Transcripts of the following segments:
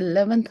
11th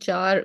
4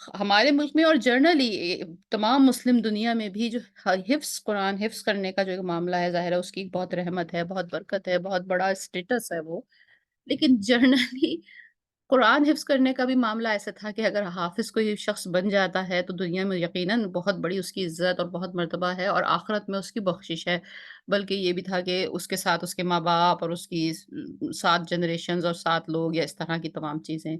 ہمارے ملک میں اور جنرلی تمام مسلم دنیا میں بھی جو قرآن حفظ کرنے کا جو ایک معاملہ ہے، ظاہر ہے اس کی بہت رحمت ہے، بہت برکت ہے، بہت بڑا اسٹیٹس ہے وہ۔ لیکن جنرلی قرآن حفظ کرنے کا بھی معاملہ ایسا تھا کہ اگر حافظ کوئی شخص بن جاتا ہے تو دنیا میں یقیناً بہت بڑی اس کی عزت اور بہت مرتبہ ہے اور آخرت میں اس کی بخشش ہے۔ بلکہ یہ بھی تھا کہ اس کے ساتھ اس کے ماں-باپ اور اس کی 7 جنریشنز اور 7 لوگ یا اس طرح کی تمام چیزیں۔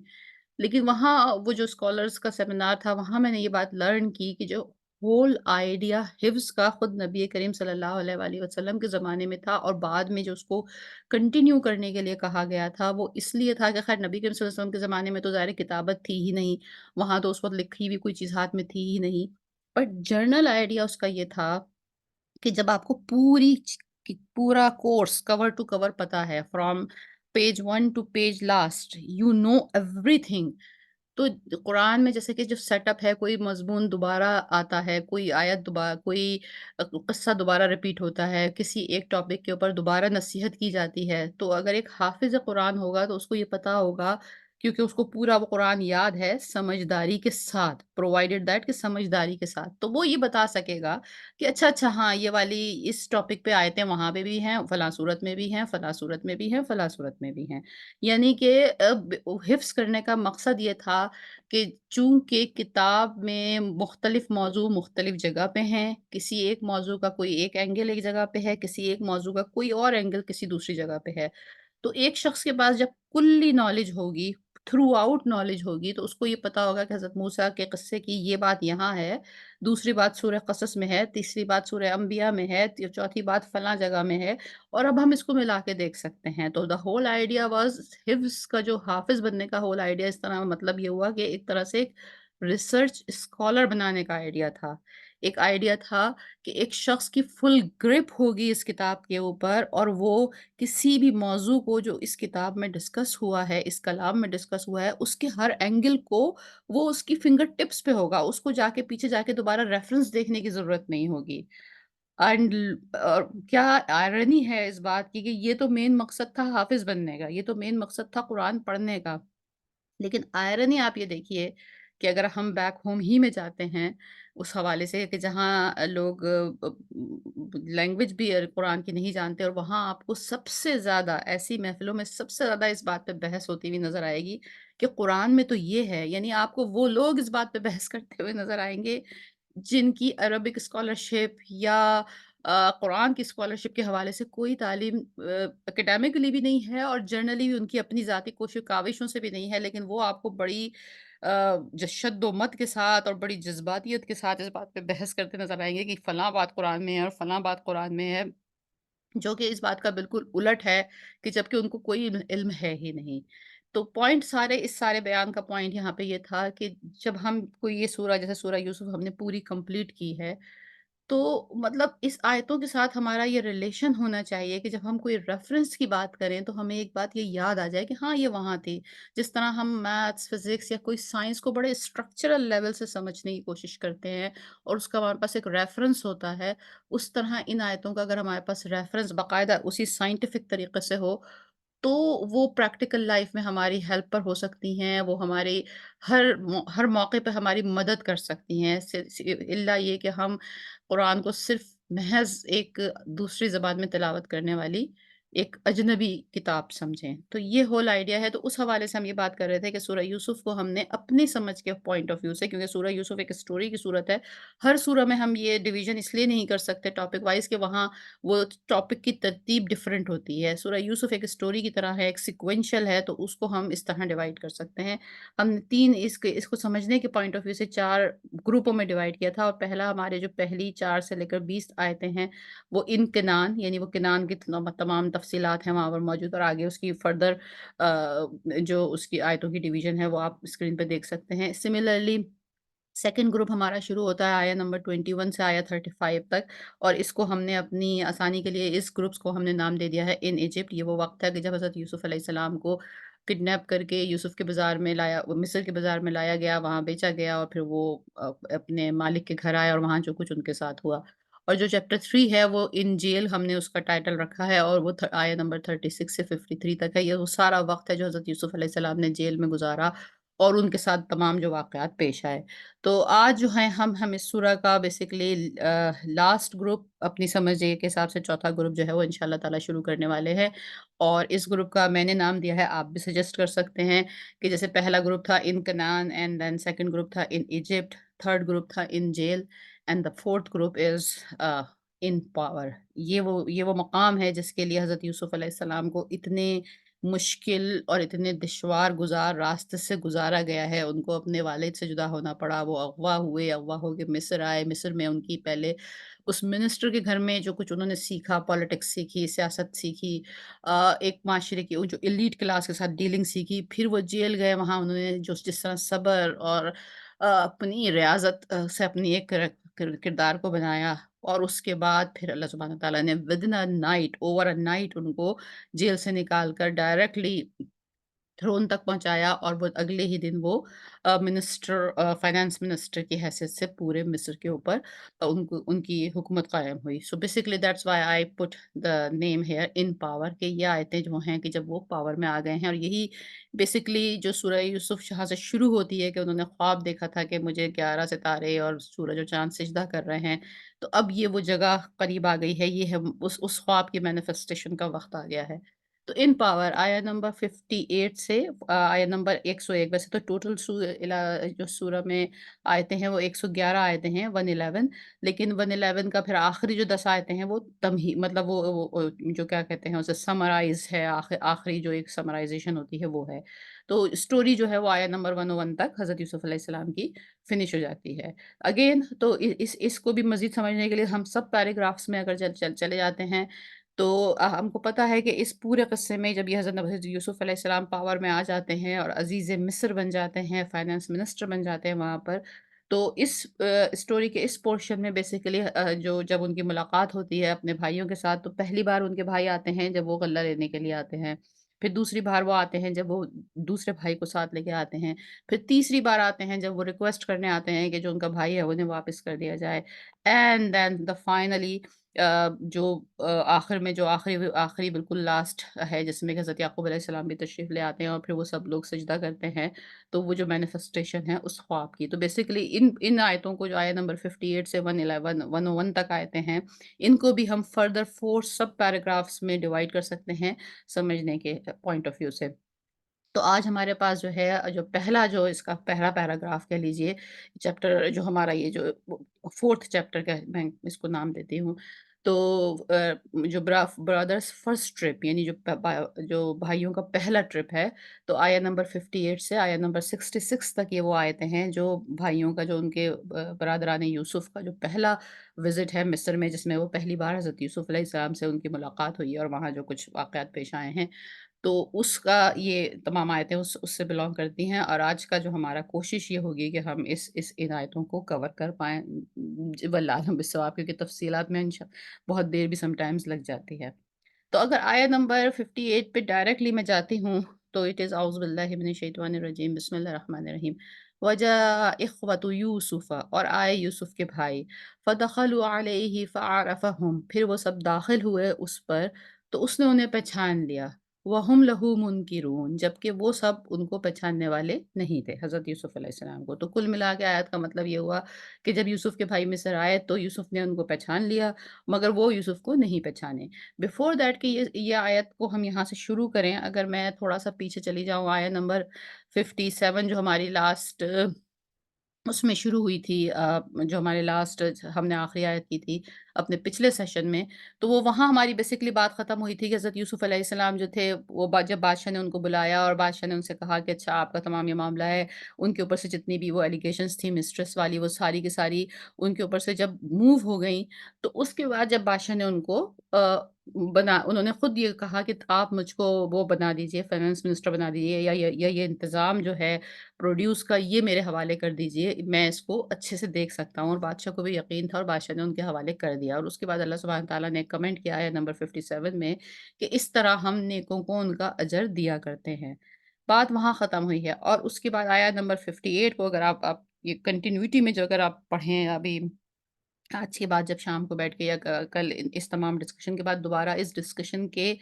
لیکن وہاں وہ جو اسکالرز کا سیمینار تھا، وہاں میں نے یہ بات لرن کی کہ جو ہول آئیڈیا حفظ کا خود نبی کریم صلی اللہ علیہ وآلہ وسلم کے زمانے میں تھا اور بعد میں جو اس کو کنٹینیو کرنے کے لیے کہا گیا تھا، وہ اس لیے تھا کہ خیر نبی کریم صلی اللہ علیہ وسلم کے زمانے میں تو ظاہر ہے کتابت تھی ہی نہیں، وہاں تو اس وقت لکھی ہوئی کوئی چیز ہاتھ میں تھی ہی نہیں۔ بٹ جنرل آئیڈیا اس کا یہ تھا کہ جب آپ کو پورا کورس کور ٹو کور پتا ہے from page 1 to page last you know everything, تو قرآن میں جیسے کہ جو سیٹ اپ ہے، کوئی مضمون دوبارہ آتا ہے، کوئی آیت دوبارہ، کوئی قصہ دوبارہ ریپیٹ ہوتا ہے، کسی ایک ٹاپک کے اوپر دوبارہ نصیحت کی جاتی ہے، تو اگر ایک حافظ قرآن ہوگا تو اس کو یہ پتا ہوگا، کیونکہ اس کو پورا وہ قرآن یاد ہے سمجھداری کے ساتھ، پرووائڈیڈ دیٹ کہ سمجھداری کے ساتھ، تو وہ یہ بتا سکے گا کہ اچھا اچھا ہاں یہ والی اس ٹاپک پہ آیتیں وہاں پہ بھی ہیں، فلاں صورت میں بھی ہیں، فلاں صورت میں بھی ہیں، فلاں صورت میں بھی ہیں۔ یعنی کہ حفظ کرنے کا مقصد یہ تھا کہ چونکہ کتاب میں مختلف موضوع مختلف جگہ پہ ہیں، کسی ایک موضوع کا کوئی ایک اینگل ایک جگہ پہ ہے، کسی ایک موضوع کا کوئی اور اینگل کسی دوسری جگہ پہ ہے، تو ایک شخص کے پاس جب کلی نالج ہوگی، تھرو آؤٹ نالج ہوگی، تو اس کو یہ پتا ہوگا کہ حضرت موسیٰ کے قصے کی یہ بات یہاں ہے، دوسری بات سورہ قصص میں ہے، تیسری بات سورہ انبیاء میں ہے، چوتھی بات فلاں جگہ میں ہے، اور اب ہم اس کو ملا کے دیکھ سکتے ہیں۔ تو دا ہول آئیڈیا واز حفظ کا، جو حافظ بننے کا ہول آئیڈیا اس طرح مطلب یہ ہوا کہ ایک طرح سے ایک ریسرچ اسکالر بنانے کا آئیڈیا تھا۔ ایک آئیڈیا تھا کہ ایک شخص کی فل گرپ ہوگی اس کتاب کے اوپر اور وہ کسی بھی موضوع کو جو اس کتاب میں ڈسکس ہوا ہے، اس کلام میں ڈسکس ہوا ہے، اس کے ہر اینگل کو وہ اس کی فنگر ٹپس پہ ہوگا، اس کو جا کے پیچھے جا کے دوبارہ ریفرنس دیکھنے کی ضرورت نہیں ہوگی۔ اینڈ کیا آئرنی ہے اس بات کی کہ یہ تو مین مقصد تھا حافظ بننے کا، یہ تو مین مقصد تھا قرآن پڑھنے کا۔ لیکن آئرنی آپ یہ دیکھیے کہ اگر ہم بیک ہوم ہی میں جاتے ہیں اس حوالے سے کہ جہاں لوگ لینگویج بھی قرآن کی نہیں جانتے، اور وہاں آپ کو سب سے زیادہ ایسی محفلوں میں سب سے زیادہ اس بات پہ بحث ہوتی ہوئی نظر آئے گی کہ قرآن میں تو یہ ہے، یعنی آپ کو وہ لوگ اس بات پہ بحث کرتے ہوئے نظر آئیں گے جن کی عربک اسکالرشپ یا قرآن کی اسکالرشپ کے حوالے سے کوئی تعلیم اکیڈیمکلی بھی نہیں ہے، اور جرنلی بھی ان کی اپنی ذاتی کوشش کاوشوں سے بھی نہیں ہے، لیکن وہ آپ کو بڑی شد و مت کے ساتھ اور بڑی جذباتیت کے ساتھ اس بات پہ بحث کرتے نظر آئیں گے کہ فلاں بات قرآن میں ہے اور فلاں بات قرآن میں ہے، جو کہ اس بات کا بالکل الٹ ہے کہ جبکہ ان کو کوئی علم ہے ہی نہیں۔ تو پوائنٹ سارے اس سارے بیان کا پوائنٹ یہاں پہ یہ تھا کہ جب ہم کوئی یہ سورہ جیسے سورہ یوسف ہم نے پوری کمپلیٹ کی ہے، تو مطلب اس آیتوں کے ساتھ ہمارا یہ ریلیشن ہونا چاہیے کہ جب ہم کوئی ریفرنس کی بات کریں تو ہمیں ایک بات یہ یاد آ جائے کہ ہاں یہ وہاں تھی۔ جس طرح ہم میتھس، فزکس یا کوئی سائنس کو بڑے اسٹرکچرل لیول سے سمجھنے کی کوشش کرتے ہیں اور اس کا ہمارے پاس ایک ریفرنس ہوتا ہے، اس طرح ان آیتوں کا اگر ہمارے پاس ریفرنس باقاعدہ اسی سائنٹیفک طریقے سے ہو تو وہ پریکٹیکل لائف میں ہماری ہیلپ پر ہو سکتی ہیں، وہ ہماری ہر موقع پہ ہماری مدد کر سکتی ہیں، الا یہ کہ ہم قرآن کو صرف محض ایک دوسری زبان میں تلاوت کرنے والی ایک اجنبی کتاب سمجھیں۔ تو یہ ہول آئیڈیا ہے، تو اس حوالے سے ہم یہ بات کر رہے تھے کہ سورہ یوسف کو ہم نے اپنی سمجھ کے پوائنٹ آف ویو سے، کیونکہ سورہ یوسف ایک اسٹوری کی صورت ہے، ہر سورہ میں ہم یہ ڈویژن اس لیے نہیں کر سکتے ٹاپک وائز کہ وہاں وہ ٹاپک کی ترتیب ڈفرینٹ ہوتی ہے۔ سورہ یوسف ایک اسٹوری کی طرح ہے، ایک سیکوینشل ہے، تو اس کو ہم اس طرح ڈیوائڈ کر سکتے ہیں۔ ہم نے 3 اس کو سمجھنے کے پوائنٹ آف ویو سے 4 گروپوں میں ڈیوائڈ کیا تھا، اور پہلا ہمارے جو پہلی 4 سے لے کر 20 آیتیں ہیں وہ ان کنان، یعنی وہ کنان کی تمام تفصیلات ہیں وہاں پر موجود، اور آگے اس کی فردر جو اس کی آیتوں کی ڈویژن ہے وہ آپ اسکرین پہ دیکھ سکتے ہیں۔ سملرلی سیکنڈ گروپ ہمارا شروع ہوتا ہے آیت نمبر 21 سے آیت 35 تک، اور اس کو ہم نے اپنی آسانی کے لیے اس گروپس کو ہم نے نام دے دیا ہے ان ایجپٹ۔ یہ وہ وقت ہے کہ جب حضرت یوسف علیہ السلام کو کڈنیپ کر کے یوسف کے بازار میں لایا، مصر کے بازار میں لایا گیا، وہاں بیچا گیا، اور پھر وہ اپنے مالک کے گھر آئے اور وہاں جو کچھ ان کے ساتھ ہوا۔ اور جو چیپٹر 3 ہے وہ ان جیل ہم نے اس کا ٹائٹل رکھا ہے، اور وہ آیت نمبر 36 سے 53 تک ہے۔ یہ وہ سارا وقت ہے جو حضرت یوسف علیہ السلام نے جیل میں گزارا، اور ان کے ساتھ تمام جو واقعات پیش آئے۔ تو آج جو ہے ہم اس سورہ کا بیسیکلی لاسٹ گروپ اپنی سمجھ کے حساب سے چوتھا گروپ جو ہے وہ انشاء اللہ تعالیٰ شروع کرنے والے ہیں، اور اس گروپ کا میں نے نام دیا ہے، آپ بھی سجیسٹ کر سکتے ہیں کہ جیسے پہلا گروپ تھا in Canaan, and then second group تھا ان ایجپٹ، تھرڈ گروپ تھا in jail, and the fourth group is in power. یہ وہ مقام ہے جس کے لیے حضرت یوسف علیہ السلام کو اتنے مشکل اور اتنے دشوار گزار راستے سے گزارا گیا ہے۔ ان کو اپنے والد سے جدا ہونا پڑا، وہ اغوا ہوئے، اغوا ہو کے مصر آئے، مصر میں ان کی پہلے اس منسٹر کے گھر میں جو کچھ انہوں نے سیکھا، پالیٹکس سیکھی، سیاست سیکھی، ایک معاشرے کی وہ جو ایلیٹ کلاس کے ساتھ ڈیلنگ سیکھی، پھر وہ جیل گئے، وہاں انہوں نے جس طرح صبر اور اپنی ریاضت سے اپنی ایک کردار کو بنایا، اور اس کے بعد پھر اللہ سبحانہ تعالیٰ نے within a night, over a night ان کو جیل سے نکال کر ڈائریکٹلی تھرون تک پہنچایا، اور وہ اگلے ہی دن وہ فائنانس منسٹر کی حیثیت سے پورے مصر کے اوپر ان کی حکومت قائم ہوئی۔ So basically that's why I put the name here in power, کہ یہ آیتیں جو ہیں کہ جب وہ پاور میں آ گئے ہیں، اور یہی بیسکلی جو سورہ یوسف جہاں سے شروع ہوتی ہے کہ انہوں نے خواب دیکھا تھا کہ مجھے 11 ستارے اور سورج اور چاند سجدہ کر رہے ہیں، تو اب یہ وہ جگہ قریب آ گئی ہے، یہ ہے اس خواب کی مینیفیسٹیشن کا وقت آ گیا ہے۔ تو ان پاور آیا نمبر 58 سے آیا نمبر 101، ویسے تو ٹوٹل جو سورہ میں آیتیں ہیں وہ 111 آیتیں ہیں، 111، لیکن 111 کا پھر آخری جو 10 آیتیں ہیں وہ مطلب وہ جو کیا کہتے ہیں اسے سمرائز ہے، آخری جو ایک سمرائزیشن ہوتی ہے وہ ہے۔ تو اسٹوری جو ہے وہ آیا نمبر 101 تک حضرت یوسف علیہ السلام کی فنش ہو جاتی ہے۔ اگین تو اس کو بھی مزید سمجھنے کے لیے ہم سب پیراگرافس میں اگر چلے جاتے ہیں، تو ہم کو پتہ ہے کہ اس پورے قصے میں جب یہ حضرت یوسف علیہ السلام پاور میں آ جاتے ہیں اور عزیز مصر بن جاتے ہیں، فائنانس منسٹر بن جاتے ہیں وہاں پر، تو اس اسٹوری کے اس پورشن میں بیسیکلی جو جب ان کی ملاقات ہوتی ہے اپنے بھائیوں کے ساتھ، تو پہلی بار ان کے بھائی آتے ہیں جب وہ غلہ لینے کے لیے آتے ہیں، پھر دوسری بار وہ آتے ہیں جب وہ دوسرے بھائی کو ساتھ لے کے آتے ہیں، پھر تیسری بار آتے ہیں جب وہ ریکویسٹ کرنے آتے ہیں کہ جو ان کا بھائی ہے انہیں واپس کر دیا جائے، اینڈ دین دا فائنلی جو آخر میں جو آخری بالکل لاسٹ ہے جس میں کہ حضرت یعقوب علیہ السلام بھی تشریف لے آتے ہیں اور پھر وہ سب لوگ سجدہ کرتے ہیں، تو وہ جو مینیفیسٹیشن ہے اس خواب کی، تو بیسیکلی ان آیتوں کو جو آیت نمبر 58 سے 111 101 تک آیتیں ہیں، ان کو بھی ہم فردر 4 سب پیراگرافس میں ڈیوائڈ کر سکتے ہیں سمجھنے کے پوائنٹ آف ویو سے۔ تو آج ہمارے پاس جو ہے جو پہلا جو اس کا پہلا پیراگراف کہہ لیجئے، چیپٹر جو ہمارا یہ جو 4تھ چیپٹر کا میں اس کو نام دیتی ہوں، تو جو برادرز فرسٹ ٹرپ، یعنی جو بھائیوں کا پہلا ٹرپ ہے، تو آیا نمبر 58 سے آیا نمبر 66 تک یہ وہ آیتیں ہیں جو بھائیوں کا جو ان کے برادران یوسف کا جو پہلا وزٹ ہے مصر میں، جس میں وہ پہلی بار حضرت یوسف علیہ السلام سے ان کی ملاقات ہوئی اور وہاں جو کچھ واقعات پیش آئے ہیں، تو اس کا یہ تمام آیتیں اس سے بلانگ کرتی ہیں، اور آج کا جو ہمارا کوشش یہ ہوگی کہ ہم ان آیتوں کو کور کر پائیں، واللہ اعلم بالصواب، کیونکہ تفصیلات میں بہت دیر بھی سم ٹائمز لگ جاتی ہے۔ تو اگر آیت نمبر 58 پہ ڈائریکٹلی میں جاتی ہوں، تو اٹ از اعوذ باللہ من الشیطان الرجیم، بسم اللہ الرحمن الرحیم، وجاء اخوۃ یوسف، اور آئے یوسف کے بھائی، فدخلوا علیہ فعرفہم، پھر وہ سب داخل ہوئے اس پر تو اس نے انہیں پہچان لیا، وَهُمْ لَهُ مُنْكِرُونَ، جبکہ وہ سب ان کو پہچاننے والے نہیں تھے حضرت یوسف علیہ السلام کو۔ تو کل ملا کے آیت کا مطلب یہ ہوا کہ جب یوسف کے بھائی مصر آئے تو یوسف نے ان کو پہچان لیا، مگر وہ یوسف کو نہیں پہچانے۔ بفور دیٹ کہ یہ آیت کو ہم یہاں سے شروع کریں، اگر میں تھوڑا سا پیچھے چلی جاؤں، آیت نمبر 57 جو ہماری لاسٹ اس میں شروع ہوئی تھی، جو ہمارے لاسٹ ہم نے آخری آیت کی تھی اپنے پچھلے سیشن میں، تو وہاں ہماری بیسکلی بات ختم ہوئی تھی کہ حضرت یوسف علیہ السلام جو تھے وہ جب بادشاہ نے ان کو بلایا اور بادشاہ نے ان سے کہا کہ اچھا آپ کا تمام یہ معاملہ ہے، ان کے اوپر سے جتنی بھی وہ ایلیگیشنز تھی مسٹریس والی، وہ ساری کی ساری ان کے اوپر سے جب موو ہو گئیں، تو اس کے بعد جب بادشاہ نے ان کو انہوں نے خود یہ کہا کہ آپ مجھ کو وہ بنا دیجئے، فائنانس منسٹر بنا دیجئے، یا یہ انتظام جو ہے پروڈیوس کا یہ میرے حوالے کر دیجئے، میں اس کو اچھے سے دیکھ سکتا ہوں، اور بادشاہ کو بھی یقین تھا اور بادشاہ نے ان کے حوالے کر دیا، اور اس کے بعد اللہ سبحانہ تعالیٰ نے کمنٹ کیا ہے نمبر 57 میں کہ اس طرح ہم نیکوں کو ان کا اجر دیا کرتے ہیں۔ بات وہاں ختم ہوئی ہے، اور اس کے بعد آیا نمبر 58 کو اگر آپ یہ کنٹینیوٹی میں جو اگر آپ پڑھیں ابھی آج کے بعد جب شام کو بیٹھ کے یا کل اس تمام ڈسکشن کے بعد دوبارہ اس ڈسکشن کے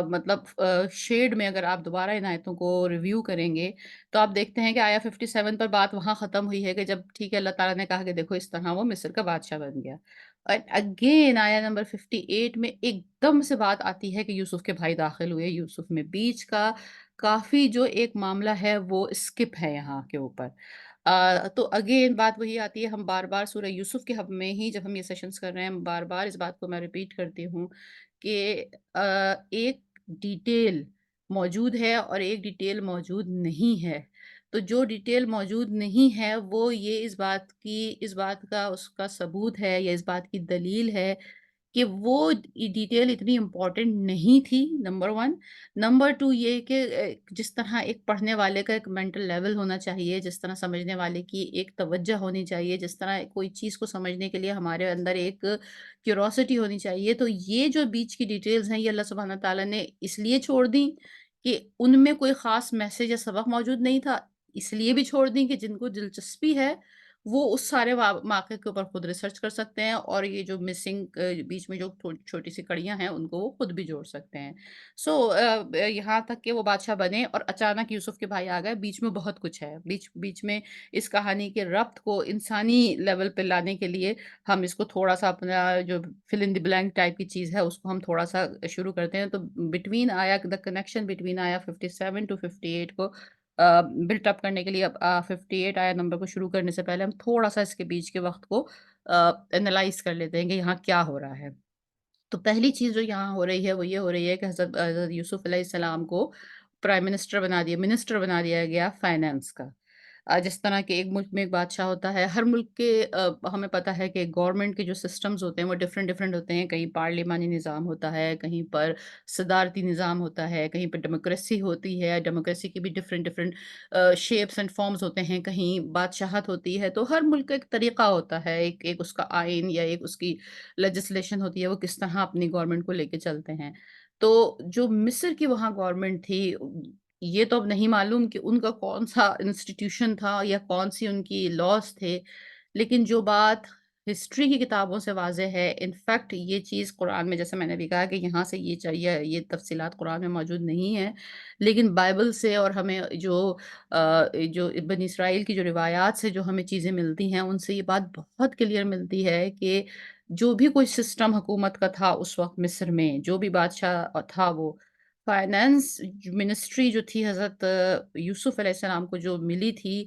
مطلب شیڈ میں اگر آپ دوبارہ ان آیتوں کو ریویو کریں گے، تو آپ دیکھتے ہیں کہ آیا 57 پر بات وہاں ختم ہوئی ہے کہ جب ٹھیک ہے اللہ تعالیٰ نے کہا کہ دیکھو اس طرح وہ مصر کا بادشاہ بن گیا۔ اور اگین آیا نمبر 58 میں ایک دم سے بات آتی ہے کہ یوسف کے بھائی داخل ہوئے یوسف میں، بیچ کا کافی جو ایک معاملہ ہے وہ اسکپ ہے یہاں کے اوپر۔ تو اگین بات وہی آتی ہے، ہم بار-بار سورہ یوسف کے حق میں ہی جب ہم یہ سیشنز کر رہے ہیں، بار-بار اس بات کو میں ریپیٹ کرتی ہوں کہ ایک ڈیٹیل موجود ہے اور ایک ڈیٹیل موجود نہیں ہے۔ تو جو ڈیٹیل موجود نہیں ہے وہ یہ اس بات کا اس کا ثبوت ہے یا اس بات کی دلیل ہے کہ وہ ڈیٹیل اتنی امپورٹنٹ نہیں تھی، نمبر 1۔ نمبر 2 یہ کہ جس طرح ایک پڑھنے والے کا ایک مینٹل لیول ہونا چاہیے، جس طرح سمجھنے والے کی ایک توجہ ہونی چاہیے، جس طرح کوئی چیز کو سمجھنے کے لیے ہمارے اندر ایک کیوروسٹی ہونی چاہیے، تو یہ جو بیچ کی ڈیٹیلز ہیں یہ اللہ سبحانہ تعالیٰ نے اس لیے چھوڑ دیں کہ ان میں کوئی خاص میسج یا سبق موجود نہیں تھا، اس لیے بھی چھوڑ دیں کہ جن کو دلچسپی ہے وہ اس سارے واقعے کے اوپر خود ریسرچ کر سکتے ہیں اور یہ جو مسنگ بیچ میں جو چھوٹی سی کڑیاں ہیں ان کو وہ خود بھی جوڑ سکتے ہیں۔ سو یہاں تک کہ وہ بادشاہ بنے اور اچانک یوسف کے بھائی آ گئے، بیچ میں بہت کچھ ہے، بیچ بیچ میں اس کہانی کے ربط کو انسانی لیول پہ لانے کے لیے ہم اس کو تھوڑا سا اپنا جو فل ان دی بلینک ٹائپ کی چیز ہے اس کو ہم تھوڑا سا شروع کرتے ہیں۔ تو بٹوین آیا دا کنیکشن بٹوین آیا 57 ٹو 58 کو بلٹ اپ کرنے کے لیے اب 58 آیا نمبر کو شروع کرنے سے پہلے ہم تھوڑا سا اس کے بیچ کے وقت کو اینالائز کر لیتے ہیں کہ یہاں کیا ہو رہا ہے۔ تو پہلی چیز جو یہاں ہو رہی ہے وہ یہ ہو رہی ہے کہ حضرت یوسف علیہ السلام کو پرائم منسٹر بنا دیا گیا فائنانس کا۔ جس طرح کہ ایک ملک میں ایک بادشاہ ہوتا ہے، ہر ملک کے ہمیں پتہ ہے کہ گورنمنٹ کے جو سسٹمز ہوتے ہیں وہ ڈفرینٹ ہوتے ہیں، کہیں پارلیمانی نظام ہوتا ہے، کہیں پر صدارتی نظام ہوتا ہے، کہیں پہ ڈیموکریسی ہوتی ہے، ڈیموکریسی کی بھی ڈفرینٹ شیپس اینڈ فارمز ہوتے ہیں، کہیں بادشاہت ہوتی ہے، تو ہر ملک کا ایک طریقہ ہوتا ہے، ایک اس کا آئین یا ایک اس کی لیجسلیشن ہوتی ہے، وہ کس طرح اپنی گورنمنٹ کو لے کے چلتے ہیں۔ تو جو مصر کی وہاں گورنمنٹ تھی، یہ تو اب نہیں معلوم کہ ان کا کون-سا انسٹیٹیوشن تھا یا کون-سی ان کی لاز تھے، لیکن جو بات ہسٹری کی کتابوں سے واضح ہے، ان فیکٹ یہ چیز قرآن میں جیسے میں نے ابھی کہا کہ یہاں سے یہ چاہیے یہ تفصیلات قرآن میں موجود نہیں ہیں، لیکن بائبل سے اور ہمیں جو بنی اسرائیل کی جو روایات سے جو ہمیں چیزیں ملتی ہیں، ان سے یہ بات بہت کلیئر ملتی ہے کہ جو بھی کوئی سسٹم حکومت کا تھا اس وقت مصر میں، جو بھی بادشاہ تھا وہ فائنانس منسٹری جو تھی حضرت یوسف علیہ السلام کو جو ملی تھی،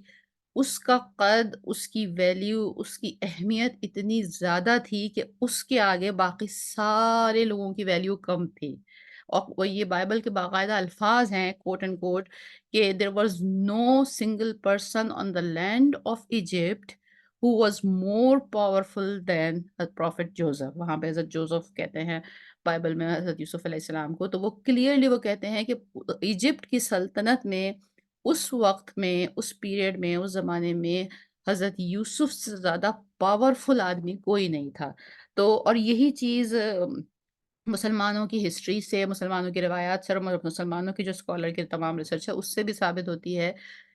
اس کا قد، اس کی ویلیو، اس کی اہمیت اتنی زیادہ تھی کہ اس کے آگے باقی سارے لوگوں کی ویلیو کم تھی۔ اور وہ یہ بائبل کے باقاعدہ الفاظ ہیں کوٹ اینڈ کوٹ کہ "there was no single person on the land of Egypt who was more powerful than prophet Joseph". وہاں پہ حضرت جوزف کہتے ہیں بائبل میں حضرت یوسف علیہ السلام کو، تو وہ کلیئرلی وہ کہتے ہیں کہ ایجپٹ کی سلطنت میں اس وقت میں، اس پیریڈ میں، اس زمانے میں حضرت یوسف سے زیادہ پاورفل آدمی کوئی نہیں تھا۔ تو اور یہی چیز مسلمانوں کی ہسٹری سے، مسلمانوں کی روایات سے اور مسلمانوں کی جو اسکالر کی تمام ریسرچ ہے اس سے بھی ثابت ہوتی ہے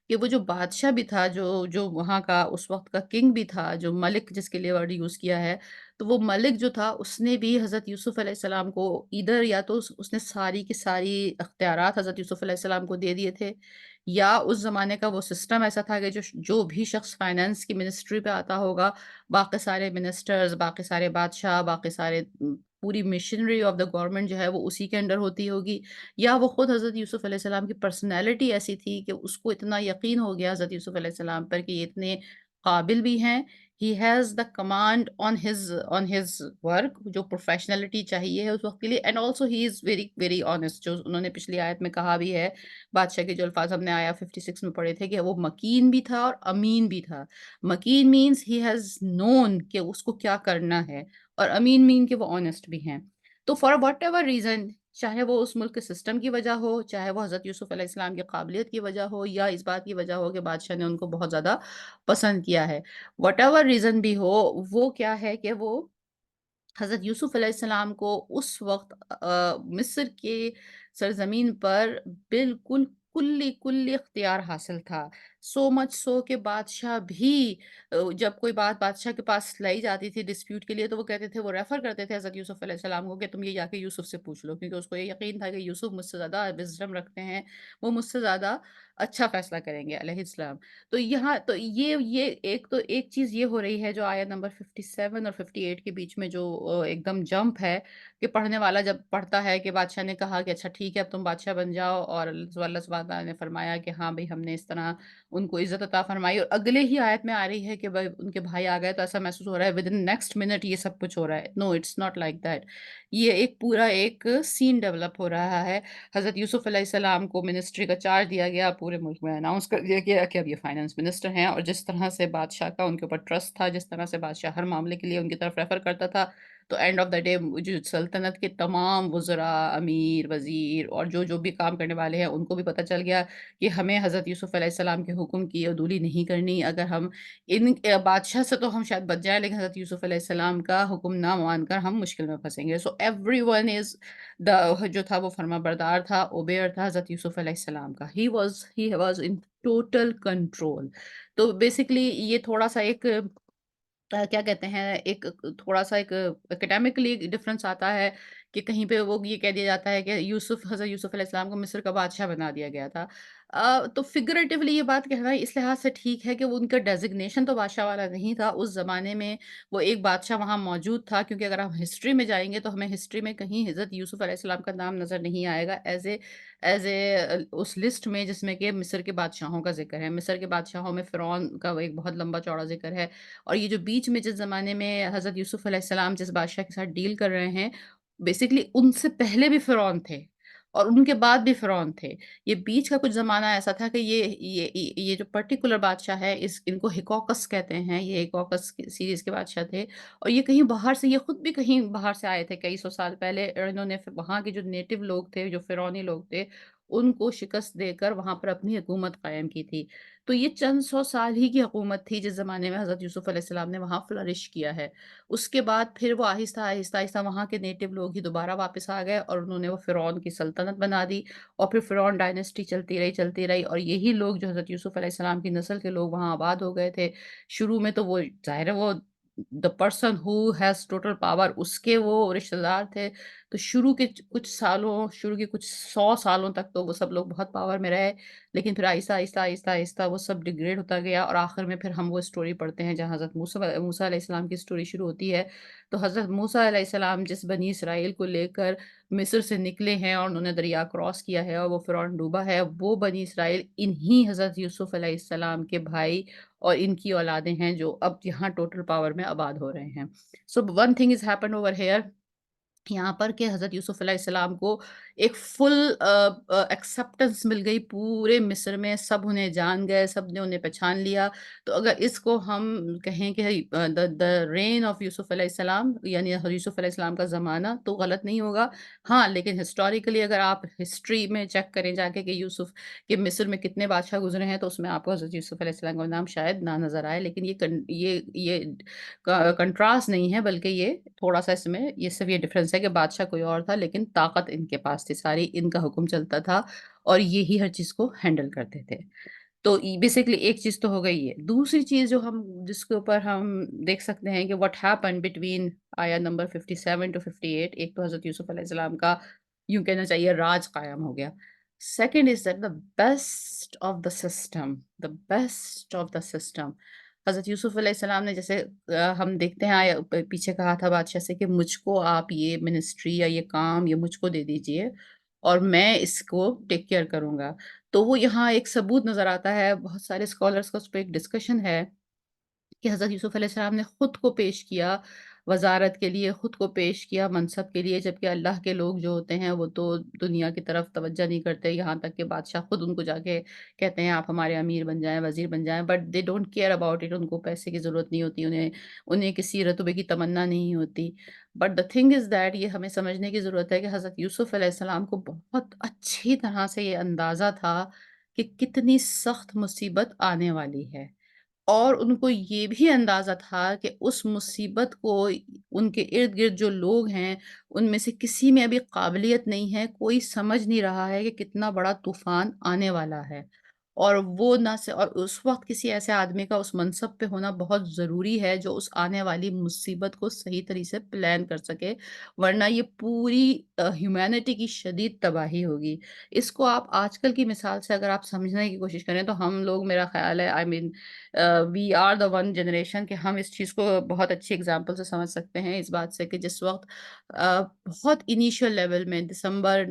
کہ وہ جو بادشاہ بھی تھا، جو وہاں کا اس وقت کا کنگ بھی تھا، جو ملک جس کے لیے ورڈ یوز کیا ہے، تو وہ ملک جو تھا اس نے بھی حضرت یوسف علیہ السلام کو ادھر یا تو اس نے ساری کی ساری اختیارات حضرت یوسف علیہ السلام کو دے دیے تھے، یا اس زمانے کا وہ سسٹم ایسا تھا کہ جو بھی شخص فائنانس کی منسٹری پہ آتا ہوگا، باقی سارے منسٹرز، باقی سارے بادشاہ، باقی سارے پوری مشنری آف دا گورنمنٹ جو ہے وہ اسی کے انڈر ہوتی ہوگی، یا وہ خود حضرت یوسف علیہ السلام کی پرسنالٹی ایسی تھی کہ اس کو اتنا یقین ہو گیا حضرت یوسف علیہ السلام پر کہ یہ اتنے قابل بھی ہیں، he has the command on his work, جو پروفیشنلٹی چاہیے ہے اس وقت کے لیے، and also he is very very honest, جو انہوں نے پچھلی آیت میں کہا بھی ہے، بادشاہ کے جو الفاظ ہم نے آیا 56 میں پڑھے تھے کہ وہ مکین بھی تھا اور امین بھی تھا۔ مکین مینس ہی ہیز نون کہ اس کو کیا کرنا ہے، اور امین مین کہ وہ آنےسٹ بھی ہیں۔ تو فار واٹ ایور ریزن، چاہے وہ اس ملک کے سسٹم کی وجہ ہو، چاہے وہ حضرت یوسف علیہ السلام کی قابلیت کی وجہ ہو، یا اس بات کی وجہ ہو کہ بادشاہ نے ان کو بہت زیادہ پسند کیا ہے، واٹ ایور ریزن بھی ہو، وہ کیا ہے کہ وہ حضرت یوسف علیہ السلام کو اس وقت مصر کے سرزمین پر بالکل کلی اختیار حاصل تھا۔ سو مچ سو کہ بادشاہ بھی جب کوئی بات بادشاہ کے پاس لائی جاتی تھی ڈسپیوٹ کے لیے تو وہ کہتے تھے، وہ ریفر کرتے تھے حضرت یوسف علیہ السلام کو کہ تم یہ جا کے یوسف سے پوچھ لو، کیونکہ اس کو یہ یقین تھا کہ یوسف مجھ سے زیادہ وزڈم رکھتے ہیں، وہ مجھ سے زیادہ اچھا فیصلہ کریں گے علیہ السلام۔ تو یہاں تو ایک چیز یہ ہو رہی ہے جو آیت نمبر 57 اور 58 کے بیچ میں جو ایک دم جمپ ہے کہ پڑھنے والا جب پڑھتا ہے کہ بادشاہ نے کہا کہ اچھا ٹھیک ہے اب تم بادشاہ بن جاؤ، اور اللہ سبحانہ تعالیٰ نے فرمایا کہ ہاں بھئی ہم نے اس طرح ان کو عزت عطا فرمائی، اور اگلے ہی آیت میں آ رہی ہے کہ ان کے بھائی آ گئے تو ایسا محسوس ہو رہا ہے ود ان نیکسٹ منٹ یہ سب کچھ ہو رہا ہے۔ نو اٹس ناٹ لائک دیٹ۔ یہ ایک پورا ایک سین ڈیولپ ہو رہا ہے۔ حضرت یوسف علیہ السلام کو منسٹری کا چارج دیا گیا، پورے ملک میں اناؤنس کر دیا گیا کہ اب یہ فائنانس منسٹر ہیں، اور جس طرح سے بادشاہ کا ان کے اوپر ٹرسٹ تھا، جس طرح سے بادشاہ ہر معاملے کے لیے ان کی طرف ریفر کرتا تھا، تو اینڈ آف دا ڈے جو سلطنت کے تمام وزراء، امیر، وزیر اور جو بھی کام کرنے والے ہیں ان کو بھی پتہ چل گیا کہ ہمیں حضرت یوسف علیہ السلام کے حکم کی عدولی نہیں کرنی۔ اگر ہم بادشاہ سے تو ہم شاید بچ جائیں، لیکن حضرت یوسف علیہ السلام کا حکم نہ مان کر ہم مشکل میں پھنسیں گے۔ سو ایوری ون از جو تھا وہ فرما بردار تھا، اوبیئر تھا حضرت یوسف علیہ السلام کا۔ He was in total control. تو بیسیکلی یہ تھوڑا سا ایک کیا کہتے ہیں، ایک تھوڑا-سا ایک اکیڈیمکلی ڈفرنس آتا ہے کہ کہیں پہ وہ یہ کہہ دیا جاتا ہے کہ حضرت یوسف علیہ السلام کو مصر کا بادشاہ بنا دیا گیا تھا۔ تو فگریٹیولی یہ بات کہنا اس لحاظ سے ٹھیک ہے کہ وہ ان کا ڈیزگنیشن تو بادشاہ والا نہیں تھا، اس زمانے میں وہ ایک بادشاہ وہاں موجود تھا، کیونکہ اگر ہم ہسٹری میں جائیں گے تو ہمیں ہسٹری میں کہیں حضرت یوسف علیہ السلام کا نام نظر نہیں آئے گا ایز اے اس لسٹ میں جس میں کہ مصر کے بادشاہوں کا ذکر ہے۔ مصر کے بادشاہوں میں فرعون کا وہ ایک بہت لمبا چوڑا ذکر ہے، اور یہ جو بیچ میں جس زمانے میں حضرت یوسف علیہ السلام جس بادشاہ کے ساتھ ڈیل کر رہے ہیں، بیسیکلی ان سے پہلے بھی فرعون تھے اور ان کے بعد بھی فرعون تھے۔ یہ بیچ کا کچھ زمانہ ایسا تھا کہ یہ جو پرٹیکولر بادشاہ ہے ان کو ہکوکس کہتے ہیں، یہ ہکوکس سیریز کے بادشاہ تھے، اور یہ کہیں باہر سے، یہ خود بھی کہیں باہر سے آئے تھے کئی سو سال پہلے، اور انہوں نے وہاں کے جو نیٹو لوگ تھے، جو فرعونی لوگ تھے، ان کو شکست دے کر وہاں پر اپنی حکومت قائم کی تھی۔ تو یہ چند سو سال ہی کی حکومت تھی جس زمانے میں حضرت یوسف علیہ السلام نے وہاں فلرش کیا ہے۔ اس کے بعد پھر وہ آہستہ آہستہ آہستہ وہاں کے نیٹو لوگ ہی دوبارہ واپس آ گئے اور انہوں نے وہ فرعون کی سلطنت بنا دی، اور پھر فرعون ڈائنیسٹی چلتی رہی، اور یہی لوگ جو حضرت یوسف علیہ السلام کی نسل کے لوگ وہاں آباد ہو گئے تھے۔ شروع میں تو وہ ظاہر ہے وہ the person who has total power اس کے وہ رشتہ دار تھے، تو شروع کے کچھ 100 سالوں تک تو وہ سب لوگ بہت پاور میں رہے، لیکن پھر آہستہ آہستہ آہستہ آہستہ وہ سب ڈیگریڈ ہوتا گیا، اور آخر میں پھر ہم وہ اسٹوری پڑھتے ہیں جہاں حضرت موسیٰ علیہ السلام کی اسٹوری شروع ہوتی ہے۔ تو حضرت موسیٰ علیہ السلام جس بنی اسرائیل کو لے کر مصر سے نکلے ہیں اور انہوں نے دریا کراس کیا ہے اور وہ فرعون ڈوبا ہے، وہ بنی اسرائیل انہی حضرت یوسف علیہ السلام کے بھائی اور ان کی اولادیں ہیں جو اب یہاں ٹوٹل پاور میں آباد ہو رہے ہیں۔ So one thing is happened over here, یہاں پر کہ حضرت یوسف علیہ السلام کو ایک فل ایکسیپٹنس مل گئی پورے مصر میں، سب انہیں جان گئے، سب نے انہیں پہچان لیا۔ تو اگر اس کو ہم کہیں کہ دا رین آف یوسف علیہ السلام، یعنی حضرت یوسف علیہ السلام کا زمانہ، تو غلط نہیں ہوگا۔ ہاں لیکن ہسٹوریکلی اگر آپ ہسٹری میں چیک کریں جا کے کہ کہ مصر میں کتنے بادشاہ گزرے ہیں، تو اس میں آپ کو حضرت یوسف علیہ السلام کا نام شاید نہ نظر آئے، لیکن یہ کنٹراسٹ نہیں ہے، بلکہ یہ تھوڑا سا اس میں یہ صرف یہ ڈفرینس ہے کہ بادشاہ کوئی اور تھا لیکن طاقت ان کے پاس تھی ساری، ان کا حکم چلتا تھا اور یہی ہر چیز کو ہینڈل کرتے تھے۔ تو بیسیکلی ایک چیز تو ہو گئی ہے۔ دوسری چیز جو جس کے اوپر ہم دیکھ سکتے ہیں کہ واٹ ہیپن بٹوین آیا نمبر 57 ٹو 58، ایک تو حضرت یوسف علیہ السلام کا یوں کہنا چاہیے راج قائم ہو گیا۔ Second is that the best of the system حضرت یوسف علیہ السلام نے جیسے ہم دیکھتے ہیں آیا پیچھے کہا تھا بادشاہ سے کہ مجھ کو آپ یہ منسٹری یا یہ کام یہ مجھ کو دے دیجئے اور میں اس کو ٹیک کیئر کروں گا۔ تو وہ یہاں ایک ثبوت نظر آتا ہے، بہت سارے اسکالرس کا اس پہ ایک ڈسکشن ہے کہ حضرت یوسف علیہ السلام نے خود کو پیش کیا وزارت کے لیے، خود کو پیش کیا منصب کے لیے، جبکہ اللہ کے لوگ جو ہوتے ہیں وہ تو دنیا کی طرف توجہ نہیں کرتے، یہاں تک کہ بادشاہ خود ان کو جا کے کہتے ہیں آپ ہمارے امیر بن جائیں، وزیر بن جائیں، but they don't care about it, ان کو پیسے کی ضرورت نہیں ہوتی، انہیں کسی رتبے کی تمنا نہیں ہوتی۔ But the thing is that یہ ہمیں سمجھنے کی ضرورت ہے کہ حضرت یوسف علیہ السلام کو بہت اچھی طرح سے یہ اندازہ تھا کہ کتنی سخت مصیبت آنے والی ہے، اور ان کو یہ بھی اندازہ تھا کہ اس مصیبت کو ان کے ارد گرد جو لوگ ہیں ان میں سے کسی میں ابھی قابلیت نہیں ہے، کوئی سمجھ نہیں رہا ہے کہ کتنا بڑا طوفان آنے والا ہے، اور وہ نہ سے اور اس وقت کسی ایسے آدمی کا اس منصب پہ ہونا بہت ضروری ہے جو اس آنے والی مصیبت کو صحیح طریقے سے پلان کر سکے، ورنہ یہ پوری ہیومینٹی کی شدید تباہی ہوگی۔ اس کو آپ آج کل کی مثال سے اگر آپ سمجھنے کی کوشش کریں تو ہم لوگ میرا خیال ہے I mean we are the one generation کہ ہم اس چیز کو بہت اچھی اگزامپل سے سمجھ سکتے ہیں اس بات سے کہ جس وقت بہت انیشیل لیول میں دسمبر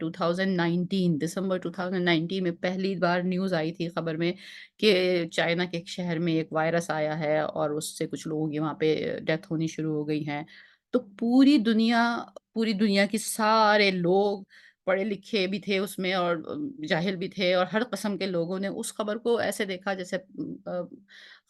2019 دسمبر 2019 میں پہلی بار نیوز آئی تھی خبر میں کہ چائنا کے ایک شہر میں ایک وائرس آیا ہے اور اس سے کچھ لوگوں کی وہاں پہ ڈیتھ ہونی شروع ہو گئی ہیں۔ تو پوری دنیا کی سارے لوگ پڑھے لکھے بھی تھے اس میں اور جاہل بھی تھے اور ہر قسم کے لوگوں نے اس خبر کو ایسے دیکھا جیسے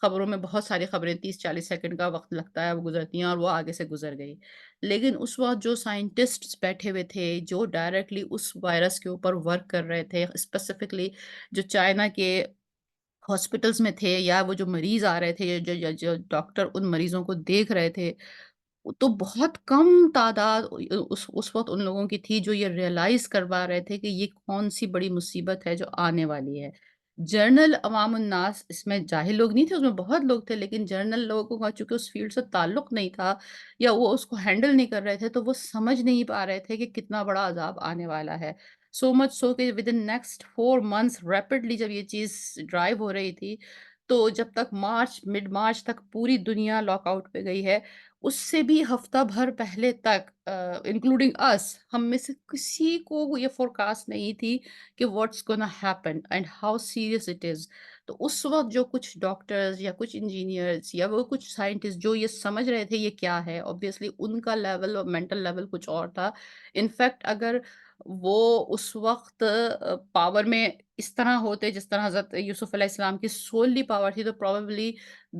خبروں میں بہت ساری خبریں 30-40 سیکنڈ کا وقت لگتا ہے وہ گزرتی ہیں اور وہ آگے سے گزر گئی۔ لیکن اس وقت جو سائنٹسٹس بیٹھے ہوئے تھے جو ڈائریکٹلی اس وائرس کے اوپر ورک کر رہے تھے اسپیسیفکلی جو چائنا کے ہاسپٹلس میں تھے یا وہ جو مریض آ رہے تھے جو ڈاکٹر ان مریضوں کو دیکھ رہے تھے تو بہت کم تعداد اس وقت ان لوگوں کی تھی جو یہ ریئلائز کروا رہے تھے کہ یہ کون-سی بڑی مصیبت ہے جو آنے والی ہے۔ جنرل عوام الناس اس میں جاہل لوگ نہیں تھے، اس میں بہت لوگ تھے لیکن جنرل لوگوں کا چونکہ اس فیلڈ سے تعلق نہیں تھا یا وہ اس کو ہینڈل نہیں کر رہے تھے تو وہ سمجھ نہیں پا رہے تھے کہ کتنا بڑا عذاب آنے والا ہے۔ سو مچ سو کہ ودن نیکسٹ 4 منتھس ریپڈلی جب یہ چیز ڈرائیو ہو رہی تھی، تو جب تک مڈ مارچ تک پوری دنیا لاک آؤٹ پہ گئی ہے اس سے بھی ہفتہ بھر پہلے تک انکلوڈنگ اس ہم میں سے کسی کو یہ فورکاسٹ نہیں تھی کہ what's gonna happen and how serious it is. تو اس وقت جو کچھ ڈاکٹرز یا کچھ انجینئرز یا وہ کچھ سائنٹسٹ جو یہ سمجھ رہے تھے یہ کیا ہے obviously ان کا لیول اور مینٹل لیول کچھ اور تھا۔ انفیکٹ اگر وہ اس وقت پاور میں اس طرح ہوتے جس طرح حضرت یوسف علیہ السلام کی سوللی پاور تھی تو پروبیبلی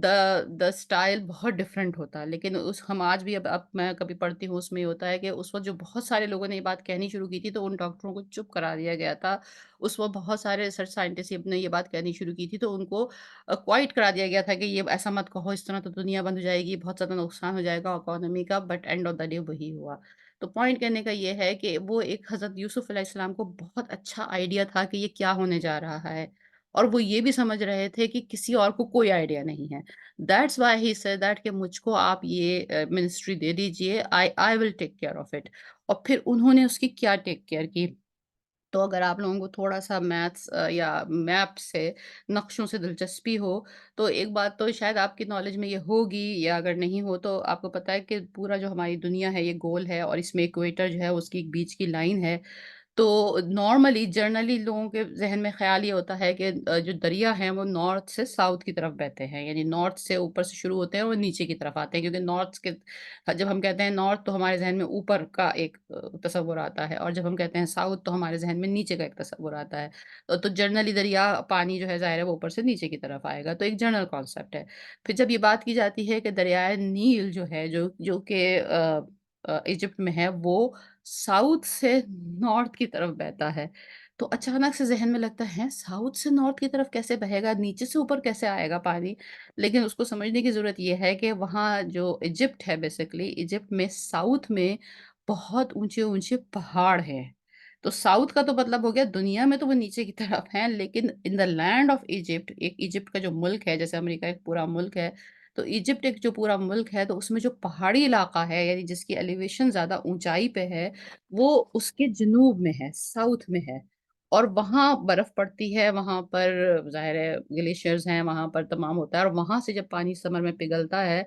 دا اسٹائل بہت ڈفرینٹ ہوتا لیکن ہم آج بھی اب میں کبھی پڑھتی ہوں اس میں یہ ہوتا ہے کہ اس وقت جو بہت سارے لوگوں نے یہ بات کہنی شروع کی تھی تو ان ڈاکٹروں کو چپ کرا دیا گیا تھا اس وقت بہت سارے ریسرچ سائنٹسٹ نے یہ بات کہنی شروع کی تھی تو ان کو کوائٹ کرا دیا گیا تھا کہ یہ ایسا مت کہو اس طرح تو دنیا بند ہو جائے گی بہت زیادہ نقصان ہو جائے گا اکانومی کا but and of the day وہی ہوا۔ تو پوائنٹ کہنے کا یہ ہے کہ وہ ایک حضرت یوسف علیہ السلام کو بہت اچھا آئیڈیا تھا کہ یہ کیا ہونے جا رہا ہے اور وہ یہ بھی سمجھ رہے تھے کہ کسی اور کو کوئی آئیڈیا نہیں ہے۔ That's why he said that کہ مجھ کو آپ یہ منسٹری دے دیجئے آئی ول ٹیک کیئر آف اٹ اور پھر انہوں نے اس کی کیا ٹیک کیئر کی تو اگر آپ لوگوں کو تھوڑا-سا میتھس یا میپ سے، نقشوں سے دلچسپی ہو، تو ایک بات تو شاید آپ کی نالج میں یہ ہوگی یا اگر نہیں ہو تو آپ کو پتہ ہے کہ پورا جو ہماری دنیا ہے یہ گول ہے اور اس میں ایکویٹر جو ہے اس کی ایک بیچ کی لائن ہے تو نارملی جنرلی لوگوں کے ذہن میں خیال یہ ہوتا ہے کہ جو دریا ہیں وہ نارتھ سے ساؤتھ کی طرف بہتے ہیں یعنی نارتھ سے اوپر سے شروع ہوتے ہیں اور وہ نیچے کی طرف آتے ہیں کیونکہ نارتھ کے جب ہم کہتے ہیں نارتھ تو ہمارے ذہن میں اوپر کا ایک تصور آتا ہے اور جب ہم کہتے ہیں ساؤتھ تو ہمارے ذہن میں نیچے کا ایک تصور آتا ہے تو جنرلی دریا پانی جو ہے ظاہر ہے وہ اوپر سے نیچے کی طرف آئے گا تو ایک جنرل کانسیپٹ ہے۔ پھر جب یہ بات کی جاتی ہے کہ دریائے نیل جو ہے جو کہ ایجپٹ میں ہے وہ ساؤتھ سے نارتھ کی طرف بہتا ہے تو اچانک سے ذہن میں لگتا ہے ساؤتھ سے نارتھ کی طرف کیسے بہے گا نیچے سے اوپر کیسے آئے گا پانی لیکن اس کو سمجھنے کی ضرورت یہ ہے کہ وہاں جو ایجپٹ ہے بیسیکلی ایجپٹ میں ساؤتھ میں بہت اونچے اونچے پہاڑ ہیں تو ساؤتھ کا تو مطلب ہو گیا دنیا میں تو وہ نیچے کی طرف ہیں لیکن ان دا لینڈ آف ایجپٹ ایک ایجپٹ کا جو ملک ہے جیسے امریکہ ایک پورا ملک ہے تو ایجپٹ ایک جو پورا ملک ہے تو اس میں جو پہاڑی علاقہ ہے یعنی جس کی ایلیویشن زیادہ اونچائی پہ ہے وہ اس کے جنوب میں ہے ساؤتھ میں ہے اور وہاں برف پڑتی ہے وہاں پر ظاہر ہے گلیشیئرز ہیں وہاں پر تمام ہوتا ہے اور وہاں سے جب پانی سمر میں پگھلتا ہے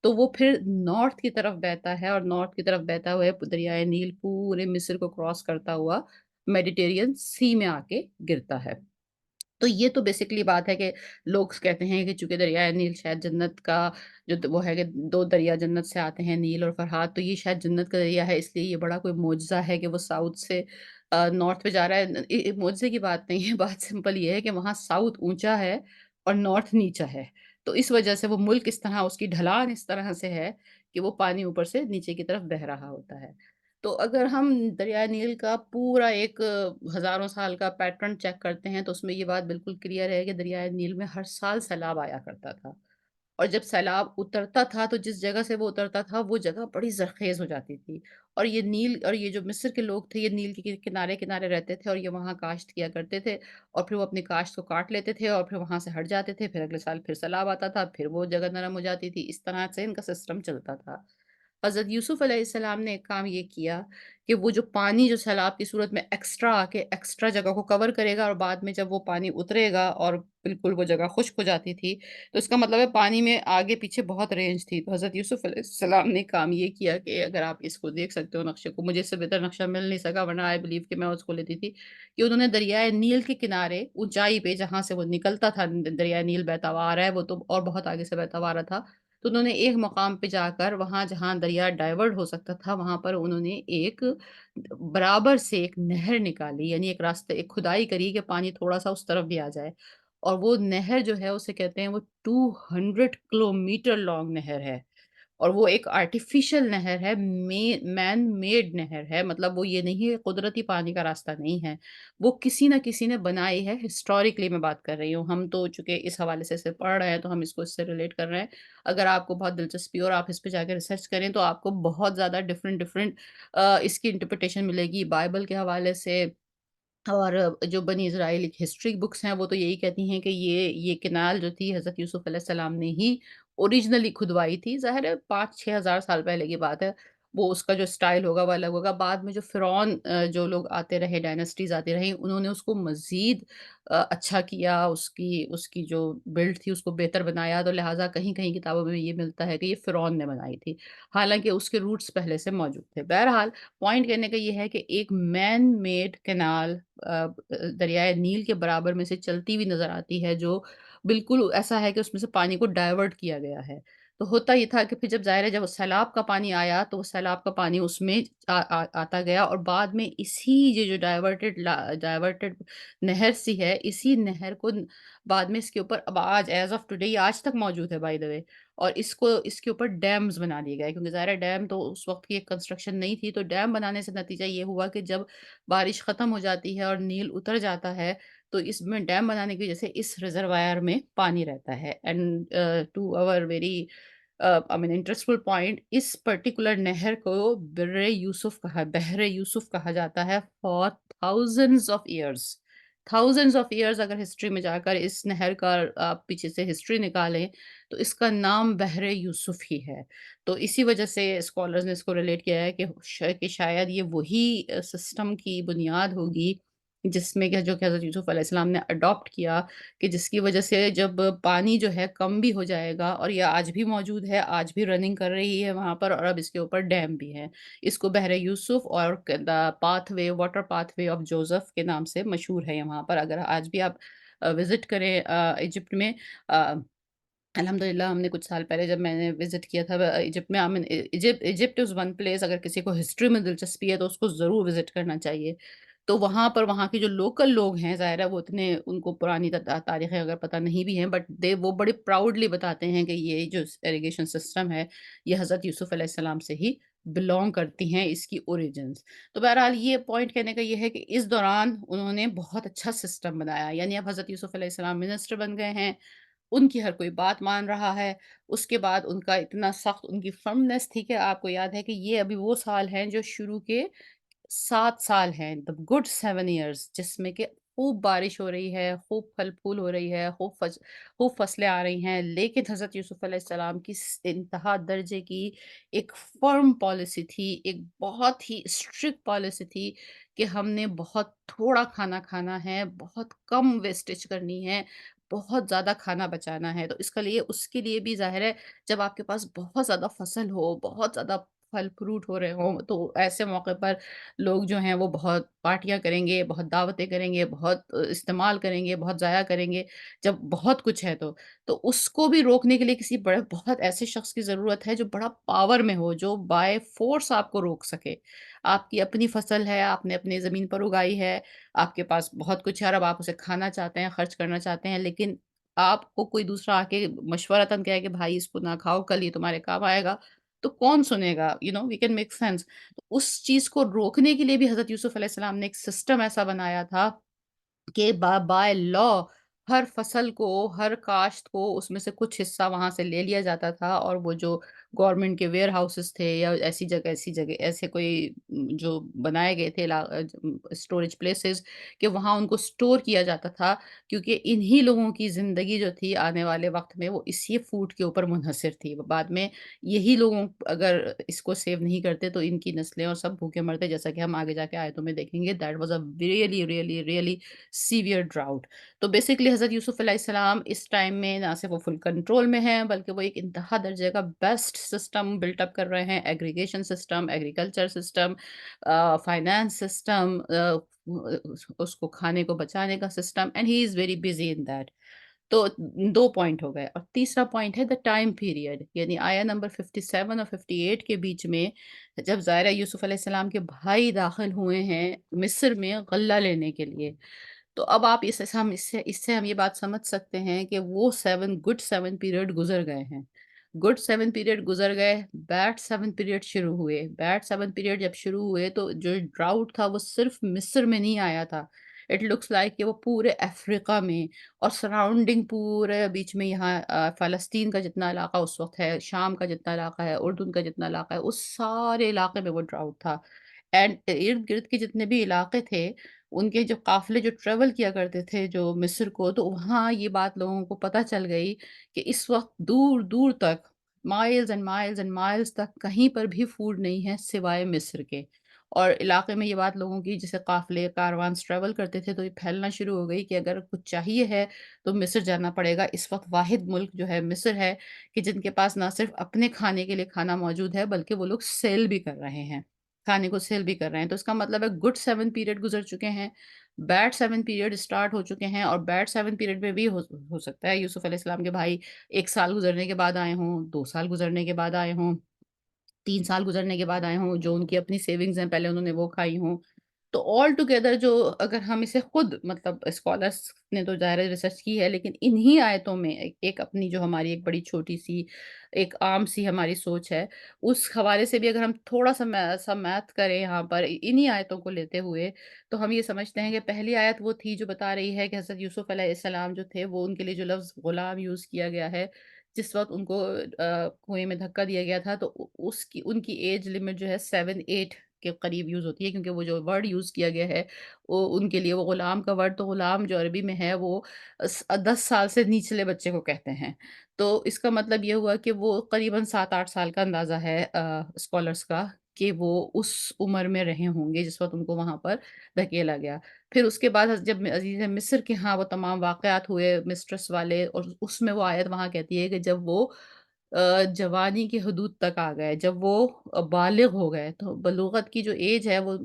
تو وہ پھر نارتھ کی طرف بہتا ہے اور نارتھ کی طرف بہتا ہوا دریائے نیل پورے مصر کو کراس کرتا ہوا میڈیٹیرین سی میں آ کے گرتا ہے۔ تو یہ تو بیسکلی بات ہے کہ لوگ کہتے ہیں کہ چونکہ دریائے نیل شاید جنت کا جو وہ ہے کہ 2 دریا جنت سے آتے ہیں نیل اور فرات تو یہ شاید جنت کا دریا ہے اس لیے یہ بڑا کوئی معجزہ ہے کہ وہ ساؤتھ سے نارتھ پہ جا رہا ہے معجزے کی بات نہیں ہے بات سمپل یہ ہے کہ وہاں ساؤتھ اونچا ہے اور نارتھ نیچا ہے تو اس وجہ سے وہ ملک اس طرح اس کی ڈھلان اس طرح سے ہے کہ وہ پانی اوپر سے نیچے کی طرف بہہ رہا ہوتا ہے تو اگر ہم دریائے نیل کا پورا ایک ہزاروں سال کا پیٹرن چیک کرتے ہیں تو اس میں یہ بات بالکل کلیئر ہے کہ دریائے نیل میں ہر سال سیلاب آیا کرتا تھا اور جب سیلاب اترتا تھا تو جس جگہ سے وہ اترتا تھا وہ جگہ بڑی زرخیز ہو جاتی تھی، اور یہ نیل اور یہ جو مصر کے لوگ تھے یہ نیل کے کنارے-کنارے رہتے تھے اور یہ وہاں کاشت کیا کرتے تھے، اور پھر وہ اپنی کاشت کو کاٹ لیتے تھے اور پھر وہاں سے ہٹ جاتے تھے، پھر اگلے سال پھر سیلاب آتا تھا، پھر وہ جگہ نرم ہو جاتی تھی، اس طرح سے ان کا سسٹم چلتا تھا۔ حضرت یوسف علیہ السلام نے ایک کام یہ کیا کہ وہ جو پانی جو سیلاب کی صورت میں ایکسٹرا آ کے ایکسٹرا جگہ کو کور کرے گا اور بعد میں جب وہ پانی اترے گا اور بالکل وہ جگہ خشک ہو جاتی تھی، تو اس کا مطلب ہے پانی میں آگے پیچھے بہت رینج تھی۔ تو حضرت یوسف علیہ السلام نے کام یہ کیا کہ اگر آپ اس کو دیکھ سکتے ہو نقشے کو، مجھے اس سے بہتر نقشہ مل نہیں سکا ورنہ آئی بلیو کہ میں اس کو لیتی تھی، کہ انہوں نے دریائے نیل کے کنارے اونچائی پہ جہاں سے وہ نکلتا تھا، دریائے نیل بہتا ہوا آ رہا ہے، وہ تو اور بہت آگے سے بہتا ہوا آ رہا تھا، تو انہوں نے ایک مقام پہ جا کر وہاں جہاں دریا ڈائیورٹ ہو سکتا تھا، وہاں پر انہوں نے ایک برابر سے ایک نہر نکالی، یعنی ایک راستہ ایک کھدائی کری کہ پانی تھوڑا-سا اس طرف بھی آ جائے، اور وہ نہر جو ہے اسے کہتے ہیں وہ 200 کلومیٹر لانگ نہر ہے۔ اور وہ ایک آرٹیفیشل نہر ہے، مین میڈ نہر ہے، مطلب وہ یہ نہیں ہے قدرتی پانی کا راستہ نہیں ہے، وہ کسی نہ کسی نے بنائی ہے، ہسٹوریکلی میں بات کر رہی ہوں، ہم تو چونکہ اس حوالے سے اسے پڑھ رہے ہیں تو ہم اس کو اس سے ریلیٹ کر رہے ہیں، اگر آپ کو بہت دلچسپی اور آپ اس پہ جا کے ریسرچ کریں تو آپ کو بہت زیادہ ڈفرینٹ ڈفرینٹ اس کی انٹرپریٹیشن ملے گی، بائبل کے حوالے سے، اور جو بنی اسرائیل کی ہسٹری بکس ہیں وہ تو یہی کہتی ہیں کہ یہ کینال جو تھی حضرت یوسف علیہ السلام نے ہی اوریجنلی کھدوائی تھی، ظاہر ہے 5-6 ہزار سال پہلے کی بات ہے، وہ اس کا جو اسٹائل ہوگا وہ الگ ہوگا، بعد میں جو فرعون جو لوگ آتے رہے، ڈائناسٹیز آتی رہیں، انہوں نے اس کو مزید اچھا کیا، اس کی جو بلڈ تھی اس کو بہتر بنایا، تو لہٰذا کہیں کہیں کتابوں میں یہ ملتا ہے کہ یہ فرعون نے بنائی تھی، حالانکہ اس کے روٹس پہلے سے موجود تھے۔ بہرحال پوائنٹ کہنے کا یہ ہے کہ ایک مین میڈ کینال دریائے نیل کے برابر میں سے چلتی ہوئی نظر آتی ہے، جو بالکل ایسا ہے کہ اس میں سے پانی کو ڈائیورٹ کیا گیا ہے۔ تو ہوتا یہ تھا کہ پھر جب ظاہر ہے جب سیلاب کا پانی آیا تو وہ سیلاب کا پانی اس میں آتا گیا، اور بعد میں اسی یہ جو ڈائیورٹڈ نہر سی ہے، اسی نہر کو بعد میں اس کے اوپر اب آج ایز آف ٹوڈے یہ آج تک موجود ہے بائی دا وے، اور اس کے اوپر ڈیمز بنا دیے گئے، کیونکہ ظاہر ہے ڈیم تو اس وقت کی ایک کنسٹرکشن نہیں تھی، تو ڈیم بنانے سے نتیجہ یہ ہوا کہ جب بارش ختم ہو جاتی ہے اور نیل اتر جاتا ہے تو اس میں ڈیم بنانے کی وجہ سے اس ریزروائر میں پانی رہتا ہے، and to over very I mean interesting point, اس پرٹیکولر نہر کو بحر یوسف کہا جاتا ہے فار تھاؤزنڈز آف ایئرز اگر ہسٹری میں جا کر اس نہر کا آپ پیچھے سے ہسٹری نکالیں تو اس کا نام بحر یوسف ہی ہے، تو اسی وجہ سے اسکالرز نے اس کو ریلیٹ کیا ہے کہ شاید یہ وہی سسٹم کی بنیاد ہوگی جس میں کہ حضرت یوسف علیہ السلام نے اڈاپٹ کیا، کہ جس کی وجہ سے جب پانی جو ہے کم بھی ہو جائے گا، اور یہ آج بھی موجود ہے، آج بھی رننگ کر رہی ہے وہاں پر، اور اب اس کے اوپر ڈیم بھی ہے، اس کو بحر یوسف اور the path way water path way of Joseph کے نام سے مشہور ہے وہاں پر، اگر آج بھی آپ وزٹ کریں ایجپٹ میں، الحمدللہ ہم نے کچھ سال پہلے جب میں نے وزٹ کیا تھا ایجپٹ میں، ایجپٹ از ون پلیس، اگر کسی کو ہسٹری میں دلچسپی ہے تو اس کو ضرور وزٹ کرنا چاہیے، تو وہاں پر وہاں کے جو لوکل لوگ ہیں، ظاہر ہے وہ اتنے ان کو پرانی تاریخیں اگر پتہ نہیں بھی ہیں، بٹ وہ بڑے پراؤڈلی بتاتے ہیں کہ یہ جو اریگیشن سسٹم ہے یہ حضرت یوسف علیہ السلام سے ہی بلونگ کرتی ہیں، اس کی اوریجنز۔ تو بہرحال یہ پوائنٹ کہنے کا یہ ہے کہ اس دوران انہوں نے بہت اچھا سسٹم بنایا، یعنی اب حضرت یوسف علیہ السلام منسٹر بن گئے ہیں، ان کی ہر کوئی بات مان رہا ہے، اس کے بعد ان کا اتنا سخت ان کی فرمنس تھی کہ آپ کو یاد ہے کہ یہ ابھی وہ سال ہیں جو شروع کے 7 سال ہیں، the good 7 years، جس میں کہ خوب بارش ہو رہی ہے، خوب پھل پھول ہو رہی ہے، خوب فصلیں آ رہی ہیں، لیکن حضرت یوسف علیہ السلام کی انتہا درجے کی ایک فرم پالیسی تھی، ایک بہت ہی اسٹرکٹ پالیسی تھی کہ ہم نے بہت تھوڑا کھانا کھانا ہے، بہت کم ویسٹیج کرنی ہے، بہت زیادہ کھانا بچانا ہے، تو اس کے لیے بھی ظاہر ہے جب آپ کے پاس بہت زیادہ فصل ہو، بہت زیادہ پھل فروٹ ہو رہے ہوں، تو ایسے موقع پر لوگ جو ہیں وہ بہت پارٹیاں کریں گے، بہت دعوتیں کریں گے، بہت استعمال کریں گے، بہت ضائع کریں گے، جب بہت کچھ ہے تو اس کو بھی روکنے کے لیے کسی بہت ایسے شخص کی ضرورت ہے جو بڑا پاور میں ہو، جو بائی فورس آپ کو روک سکے۔ آپ کی اپنی فصل ہے، آپ نے اپنی زمین پر اگائی ہے، آپ کے پاس بہت کچھ ہے اور اب آپ اسے کھانا چاہتے ہیں، خرچ کرنا چاہتے ہیں، لیکن آپ کو کوئی دوسرا آ کے مشورتاً کہے کہ بھائی اس کو نہ کھاؤ، کل یہ تمہارے کام آئے گا، تو کون سنے گا؟ We can make sense. تو اس چیز کو روکنے کے لیے بھی حضرت یوسف علیہ السلام نے ایک سسٹم ایسا بنایا تھا کہ بائی لا ہر فصل کو، ہر کاشت کو اس میں سے کچھ حصہ وہاں سے لے لیا جاتا تھا، اور وہ جو گورنمنٹ کے ویئر ہاؤسز تھے یا ایسی جگہ ایسے کوئی جو بنائے گئے تھے اسٹوریج پلیسز، کہ وہاں ان کو اسٹور کیا جاتا تھا، کیونکہ انہی لوگوں کی زندگی جو تھی آنے والے وقت میں وہ اسی فوڈ کے اوپر منحصر تھی۔ بعد میں یہی لوگوں اگر اس کو سیو نہیں کرتے تو ان کی نسلیں اور سب بھوکے مرتے، جیسا کہ ہم آگے جا کے آیتوں میں دیکھیں گے۔ That was a really really really severe drought. تو بیسکلی حضرت یوسف علیہ السلام اس ٹائم میں نہ صرف وہ فل کنٹرول میں ہیں، بلکہ وہ ایک انتہا درجے کا بیسٹ سسٹم بلٹ اپ کر رہے ہیں، aggregation system, agriculture system, finance system, اس کو کھانے کو بچانے کا system, and he is very busy in that. تو 2 پوائنٹ ہو گئے، اور تیسرا پوائنٹ ہے دا ٹائم پیریڈ، یعنی آیا نمبر 57 اور 58 کے بیچ میں جب ظاہرہ یوسف علیہ السلام کے بھائی داخل ہوئے ہیں مصر میں غلہ لینے کے لیے، تو اب آپ اس سے ہم یہ بات سمجھ سکتے ہیں کہ وہ 7 پیریڈ گزر گئے ہیں۔ گڈ 7 پیریڈ گزر گئے، بیڈ 7 پیریڈ شروع ہوئے۔ بیڈ 7 پیریڈ جب شروع ہوئے تو جو ڈراؤٹ تھا وہ صرف مصر میں نہیں آیا تھا۔ اٹ لکس لائک کہ وہ پورے افریقہ میں اور سراؤنڈنگ پورے بیچ میں یہاں فلسطین کا جتنا علاقہ اس وقت ہے، شام کا جتنا علاقہ ہے، اردن کا جتنا علاقہ ہے، اس سارے علاقے میں وہ ڈراؤٹ تھا۔ اینڈ ارد گرد کے جتنے بھی علاقے تھے، ان کے جو قافلے جو ٹریول کیا کرتے تھے جو مصر کو، تو وہاں یہ بات لوگوں کو پتہ چل گئی کہ اس وقت دور دور تک، miles and miles and miles تک کہیں پر بھی فوڈ نہیں ہے سوائے مصر کے۔ اور علاقے میں یہ بات لوگوں کی، جیسے قافلے کاروانس ٹریول کرتے تھے، تو یہ پھیلنا شروع ہو گئی کہ اگر کچھ چاہیے ہے تو مصر جانا پڑے گا۔ اس وقت واحد ملک جو ہے مصر ہے، کہ جن کے پاس نہ صرف اپنے کھانے کے لیے کھانا موجود ہے، بلکہ وہ لوگ سیل بھی کر رہے ہیں، کھانے کو سیل بھی کر رہے ہیں۔ تو اس کا مطلب ہے گڈ 7 پیریڈ گزر چکے ہیں، بیڈ 7 پیریڈ اسٹارٹ ہو چکے ہیں، اور بیڈ 7 پیریڈ میں بھی ہو سکتا ہے یوسف علیہ السلام کے بھائی 1 سال گزرنے کے بعد آئے ہوں، 2 سال گزرنے کے بعد آئے ہوں، 3 سال گزرنے کے بعد آئے ہوں، جو ان کی اپنی سیونگز ہیں پہلے انہوں نے وہ کھائی ہوں۔ تو آل ٹوگیدر جو اگر ہم اسے خود مطلب اسکالرس نے تو ظاہر ہے ریسرچ کی ہے، لیکن انہی آیتوں میں ایک اپنی جو ہماری ایک بڑی چھوٹی سی ایک عام سی ہماری سوچ ہے، اس حوالے سے بھی اگر ہم تھوڑا سا میتھ کریں یہاں پر انہی آیتوں کو لیتے ہوئے، تو ہم یہ سمجھتے ہیں کہ پہلی آیت وہ تھی جو بتا رہی ہے کہ حضرت یوسف علیہ السلام جو تھے، وہ ان کے لیے جو لفظ غلام یوز کیا گیا ہے، جس وقت ان کو کنویں میں دھکا دیا گیا تھا، تو ان کی ایج لمٹ جو ہے 7-8 کے قریب یوز ہوتی ہے، کیونکہ وہ جو ورڈ یوز کیا گیا ہے وہ ان کے لیے، وہ غلام کا ورڈ، تو غلام جو عربی میں ہے وہ 10 سال سے نیچلے بچے کو کہتے ہیں۔ تو اس کا مطلب یہ ہوا کہ وہ قریباً 7-8 سال کا اندازہ ہے اسکالرس کا، کہ وہ اس عمر میں رہے ہوں گے جس وقت ان کو وہاں پر دھکیلا گیا۔ پھر اس کے بعد جب عزیز مصر کے ہاں وہ تمام واقعات ہوئے مسٹرس والے، اور اس میں وہ آیت وہاں کہتی ہے کہ جب وہ جوانی کی حدود تک آ گئے، جب وہ بالغ ہو گئے، تو بلوغت کی جو ایج ہے وہ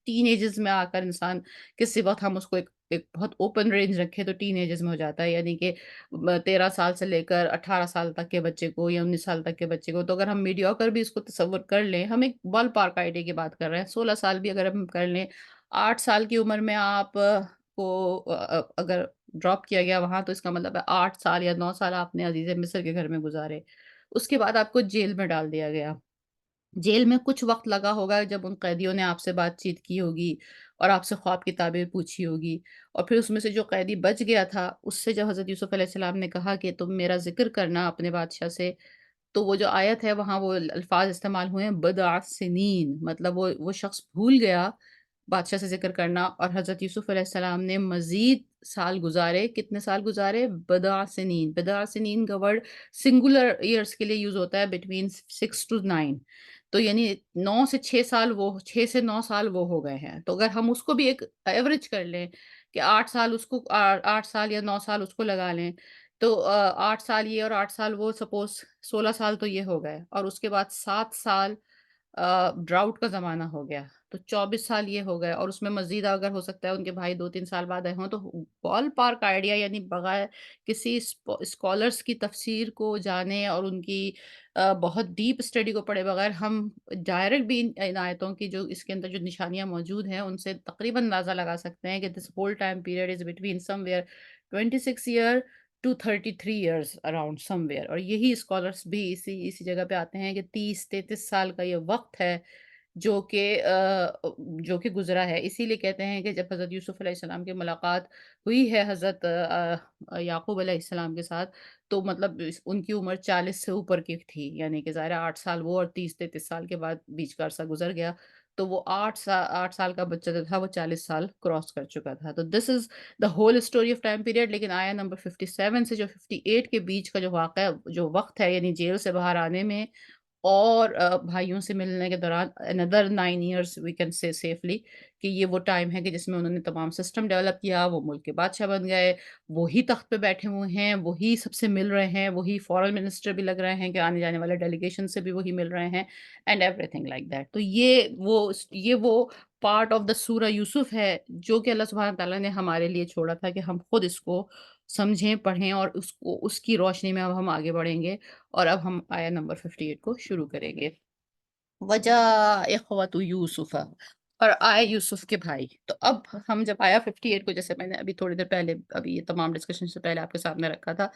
ٹین ایجز میں آ کر انسان کسی وقت ہم اس کو ایک بہت اوپن رینج رکھے تو ٹین ایجز میں ہو جاتا ہے، یعنی کہ 13 سال سے لے کر 18 سال تک کے بچے کو یا 19 سال تک کے بچے کو، تو اگر ہم میڈیوکر بھی اس کو تصور کر لیں، ہم ایک بال پارک آئیڈیا کی بات کر رہے ہیں، 16 سال بھی اگر ہم کر لیں، 8 سال کی عمر میں آپ کو اگر ڈراپ کیا گیا وہاں، تو اس کا مطلب ہے 8 سال یا 9 سال آپ نے عزیز مصر کے گھر میں گزارے۔ اس کے بعد آپ کو جیل میں ڈال دیا گیا۔ جیل میں کچھ وقت لگا ہوگا جب ان قیدیوں نے آپ سے بات چیت کی ہوگی اور آپ سے خواب کی تعبیر پوچھی ہوگی، اور پھر اس میں سے جو قیدی بچ گیا تھا، اس سے جب حضرت یوسف علیہ السلام نے کہا کہ تم میرا ذکر کرنا اپنے بادشاہ سے، تو وہ جو آیت ہے وہاں وہ الفاظ استعمال ہوئے ہیں بضع سنین، مطلب وہ شخص بھول گیا بادشاہ سے ذکر کرنا، اور حضرت یوسف علیہ السلام نے مزید سال گزارے۔ کتنے سال گزارے؟ بضع سنین۔ بضع سنین کا ورڈ سنگولر ایئرس کے لیے یوز ہوتا ہے، بٹوین 6 to 9، تو یعنی 9 سے 6 سال، وہ 6 سے 9 سال وہ ہو گئے ہیں۔ تو اگر ہم اس کو بھی ایک ایوریج کر لیں کہ 8 سال اس کو 8 سال یا 9 سال اس کو لگا لیں، تو 8 سال یہ اور 8 سال وہ، سپوز 16 سال تو یہ ہو گئے، اور اس کے بعد 7 سال ڈراؤٹ کا زمانہ ہو گیا، تو 24 سال یہ ہو گئے، اور اس میں مزید اگر ہو سکتا ہے ان کے بھائی 2-3 سال بعد آئے ہوں، تو بال پارک آئیڈیا، یعنی بغیر کسی اسکالرس کی تفسیر کو جانے اور ان کی بہت ڈیپ اسٹڈی کو پڑھے بغیر، ہم ڈائریکٹ بھی ان آیتوں کی جو اس کے اندر جو نشانیاں موجود ہیں ان سے تقریباً اندازہ لگا سکتے ہیں کہ this whole time period is between somewhere 26 year to 33 years around somewhere, اور یہی اسکالرس بھی اسی جگہ پہ آتے ہیں کہ 30-33 سال کا یہ وقت ہے جو کہ گزرا ہے۔ اسی لیے کہتے ہیں کہ جب حضرت یوسف علیہ السلام کی ملاقات ہوئی ہے حضرت یعقوب علیہ السلام کے ساتھ، تو مطلب ان کی عمر 40 سے اوپر کی تھی، یعنی کہ ظاہر ہے 8 سال وہ اور 30-33 سال کے بعد بیچ کا عرصہ گزر گیا، تو وہ 8 سال کا بچہ جو تھا وہ 40 سال کراس کر چکا تھا۔ تو this is the whole story of time period, لیکن آیا نمبر 57 سے جو 58 کے بیچ کا جو واقعہ جو وقت ہے، یعنی جیل سے باہر آنے میں اور بھائیوں سے ملنے کے دوران another 9 years we can say safely کہ یہ وہ ٹائم ہے کہ جس میں انہوں نے تمام سسٹم ڈیولپ کیا، وہ ملک کے بادشاہ بن گئے، وہی تخت پہ بیٹھے ہوئے ہیں، وہی سب سے مل رہے ہیں، وہی فارن منسٹر بھی لگ رہے ہیں کہ آنے جانے والے ڈیلیگیشن سے بھی وہی مل رہے ہیں and every thing like that. تو یہ وہ پارٹ آف دا سورہ یوسف ہے جو کہ اللہ سبحانہ تعالیٰ نے ہمارے لیے چھوڑا تھا کہ ہم خود اس کو سمجھیں، پڑھیں اور اس کی روشنی میں اب ہم آگے بڑھیں گے، اور اب ہم آیا نمبر 58 کو شروع کریں گے۔ وجاء اخوۃ یوسف، اور آئے یوسف کے بھائی۔ تو اب ہم جب آیا 58 کو، جیسے میں نے ابھی تھوڑی دیر پہلے ابھی یہ تمام ڈسکشن سے پہلے آپ کے سامنے رکھا تھا،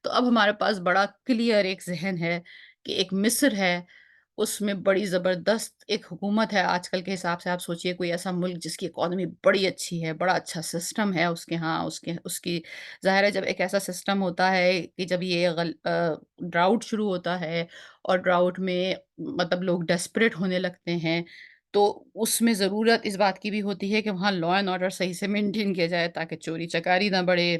تو اب ہمارے پاس بڑا کلیئر ایک ذہن ہے کہ ایک مصر ہے، اس میں بڑی زبردست ایک حکومت ہے۔ آج کل کے حساب سے آپ سوچئے کوئی ایسا ملک جس کی اکانومی بڑی اچھی ہے، بڑا اچھا سسٹم ہے اس کے ہاں، اس کی ظاہر ہے جب ایک ایسا سسٹم ہوتا ہے کہ جب یہ ڈراؤٹ شروع ہوتا ہے اور ڈراؤٹ میں مطلب لوگ ڈیسپریٹ ہونے لگتے ہیں، تو اس میں ضرورت اس بات کی بھی ہوتی ہے کہ وہاں لا اینڈ آرڈر صحیح سے مینٹین کیا جائے تاکہ چوری چکاری نہ بڑھے۔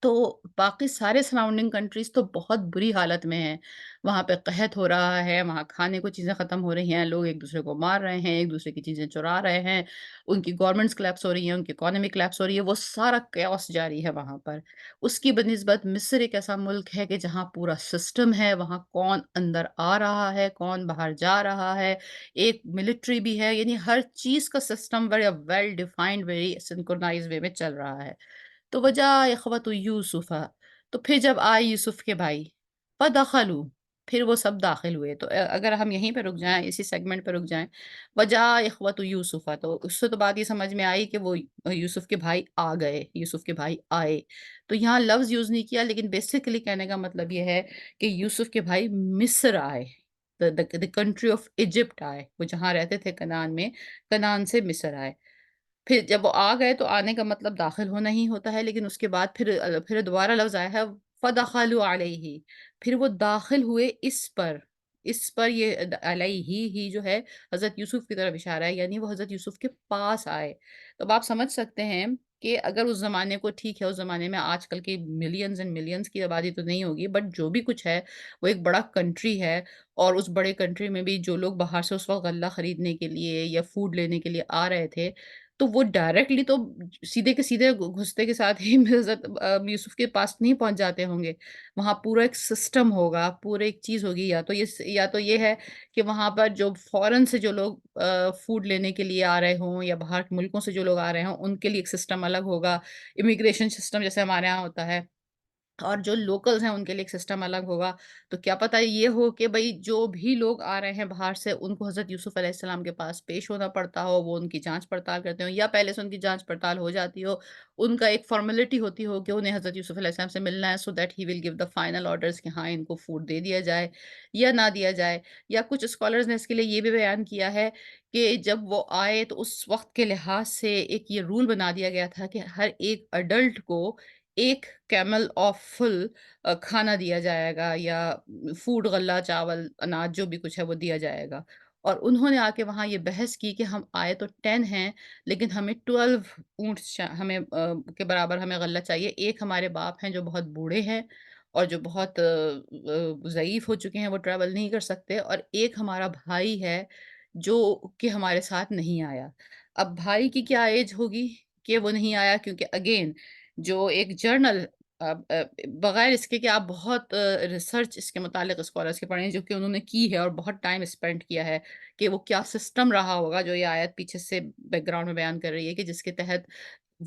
تو باقی سارے سراؤنڈنگ کنٹریز تو بہت بری حالت میں ہیں، وہاں پہ قحط ہو رہا ہے، وہاں کھانے کو چیزیں ختم ہو رہی ہیں، لوگ ایک دوسرے کو مار رہے ہیں، ایک دوسرے کی چیزیں چرا رہے ہیں، ان کی گورنمنٹس کلیپس ہو رہی ہیں، ان کی اکانومی کلیپس ہو رہی ہے، وہ سارا کیوس جاری ہے وہاں پر۔ اس کی بنسبت مصر ایک ایسا ملک ہے کہ جہاں پورا سسٹم ہے، وہاں کون اندر آ رہا ہے، کون باہر جا رہا ہے، ایک ملٹری بھی ہے، یعنی ہر چیز کا system very well defined, very synchronize way میں چل رہا ہے۔ تو وجاء اخوۃ یوسف، تو پھر جب آئے یوسف کے بھائی، فدخلوا، پھر وہ سب داخل ہوئے۔ تو اگر ہم یہیں پہ رک جائیں، اسی سیگمنٹ پہ رک جائیں، وجاء اخوۃ یوسف، تو اس سے تو بات یہ سمجھ میں آئی کہ وہ یوسف کے بھائی آ گئے، یوسف کے بھائی آئے۔ تو یہاں لفظ یوز نہیں کیا، لیکن بیسیکلی کہنے کا مطلب یہ ہے کہ یوسف کے بھائی مصر آئے، the country of ایجپٹ آئے، وہ جہاں رہتے تھے کنعان میں، کنعان سے مصر آئے۔ پھر جب وہ آ گئے تو آنے کا مطلب داخل ہونا ہی ہوتا ہے، لیکن اس کے بعد پھر دوبارہ لفظ آیا ہے فَدَخَلُوا عَلَيْهِ، پھر وہ داخل ہوئے اس پر یہ علیہ ہی جو ہے حضرت یوسف کی طرف اشارہ ہے، یعنی وہ حضرت یوسف کے پاس آئے۔ تو اب آپ سمجھ سکتے ہیں کہ اگر اس زمانے کو ٹھیک ہے، اس زمانے میں آج کل کی ملینز اینڈ ملینز کی آبادی تو نہیں ہوگی، بٹ جو بھی کچھ ہے وہ ایک بڑا کنٹری ہے، اور اس بڑے کنٹری میں بھی جو لوگ باہر سے اس وقت غلہ خریدنے کے لیے یا فوڈ لینے کے لیے آ رہے تھے، تو وہ ڈائریکٹلی تو سیدھے کے سیدھے گھستے کے ساتھ ہی حضرت یوسف کے پاس نہیں پہنچ جاتے ہوں گے۔ وہاں پورا ایک سسٹم ہوگا، پورا ایک چیز ہوگی، یا تو یہ ہے کہ وہاں پر جو فورن سے جو لوگ فوڈ لینے کے لیے آ رہے ہوں، یا باہر کے ملکوں سے جو لوگ آ رہے ہوں، ان کے لیے ایک سسٹم الگ ہوگا، امیگریشن سسٹم جیسے ہمارے یہاں ہوتا ہے، اور جو لوکلز ہیں ان کے لیے ایک سسٹم الگ ہوگا۔ تو کیا پتہ یہ ہو کہ بھئی جو بھی لوگ آ رہے ہیں باہر سے، ان کو حضرت یوسف علیہ السلام کے پاس پیش ہونا پڑتا ہو، وہ ان کی جانچ پڑتال کرتے ہوں، یا پہلے سے ان کی جانچ پڑتال ہو جاتی ہو، ان کا ایک فارمیلٹی ہوتی ہو کہ انہیں حضرت یوسف علیہ السلام سے ملنا ہے، so that he will give the final orders کہ ہاں ان کو فوڈ دے دیا جائے یا نہ دیا جائے۔ یا کچھ اسکالرز نے اس کے لیے یہ بھی بیان کیا ہے کہ جب وہ آئے تو اس وقت کے لحاظ سے ایک یہ رول بنا دیا گیا تھا کہ ہر ایک اڈلٹ کو ایک کیمل آف فل کھانا دیا جائے گا، یا فوڈ، غلہ، چاول، اناج جو بھی کچھ ہے وہ دیا جائے گا۔ اور انہوں نے آ کے وہاں یہ بحث کی کہ ہم آئے تو 10 ہیں، لیکن ہمیں 12 اونٹ ہمیں کے برابر ہمیں غلہ چاہیے۔ ایک ہمارے باپ ہیں جو بہت بوڑھے ہیں اور جو بہت ضعیف ہو چکے ہیں، وہ ٹریول نہیں کر سکتے، اور ایک ہمارا بھائی ہے جو کہ ہمارے ساتھ نہیں آیا۔ اب بھائی کی کیا ایج ہوگی کہ وہ نہیں آیا، کیونکہ اگین جو ایک جرنل بغیر اس کے کہ آپ بہت ریسرچ اس کے متعلق اسکالرس کے پڑھیں جو کہ انہوں نے کی ہے اور بہت ٹائم اسپینڈ کیا ہے کہ وہ کیا سسٹم رہا ہوگا جو یہ آیت پیچھے سے بیک گراؤنڈ میں بیان کر رہی ہے، کہ جس کے تحت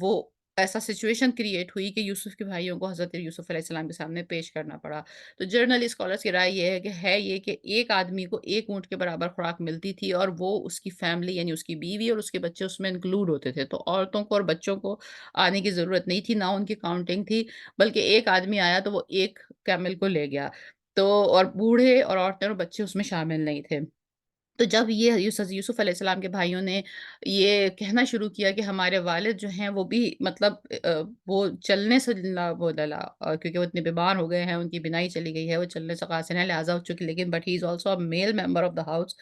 وہ ایسا سچویشن کریٹ ہوئی کہ یوسف کے بھائیوں کو حضرت یوسف علیہ السلام کے سامنے پیش کرنا پڑا۔ تو جرنل اسکالرس کی رائے یہ ہے کہ ایک آدمی کو ایک اونٹ کے برابر خوراک ملتی تھی، اور وہ اس کی فیملی یعنی اس کی بیوی اور اس کے بچے اس میں انکلوڈ ہوتے تھے، تو عورتوں کو اور بچوں کو آنے کی ضرورت نہیں تھی، نہ ان کی کاؤنٹنگ تھی، بلکہ ایک آدمی آیا تو وہ ایک کیمل کو لے گیا، تو اور بوڑھے اور عورتیں اور بچے اس میں شامل نہیں تھے۔ تو جب یہ یوسف علیہ السلام کے بھائیوں نے یہ کہنا شروع کیا کہ ہمارے والد جو ہیں وہ بھی مطلب وہ چلنے سے وہ ڈلا کیونکہ وہ اتنے بیمار ہو گئے ہیں، ان کی بینائی چلی گئی ہے، وہ چلنے سے قاصر ہیں، لہٰذا ہو چکے، لیکن but he is also a male member of the house,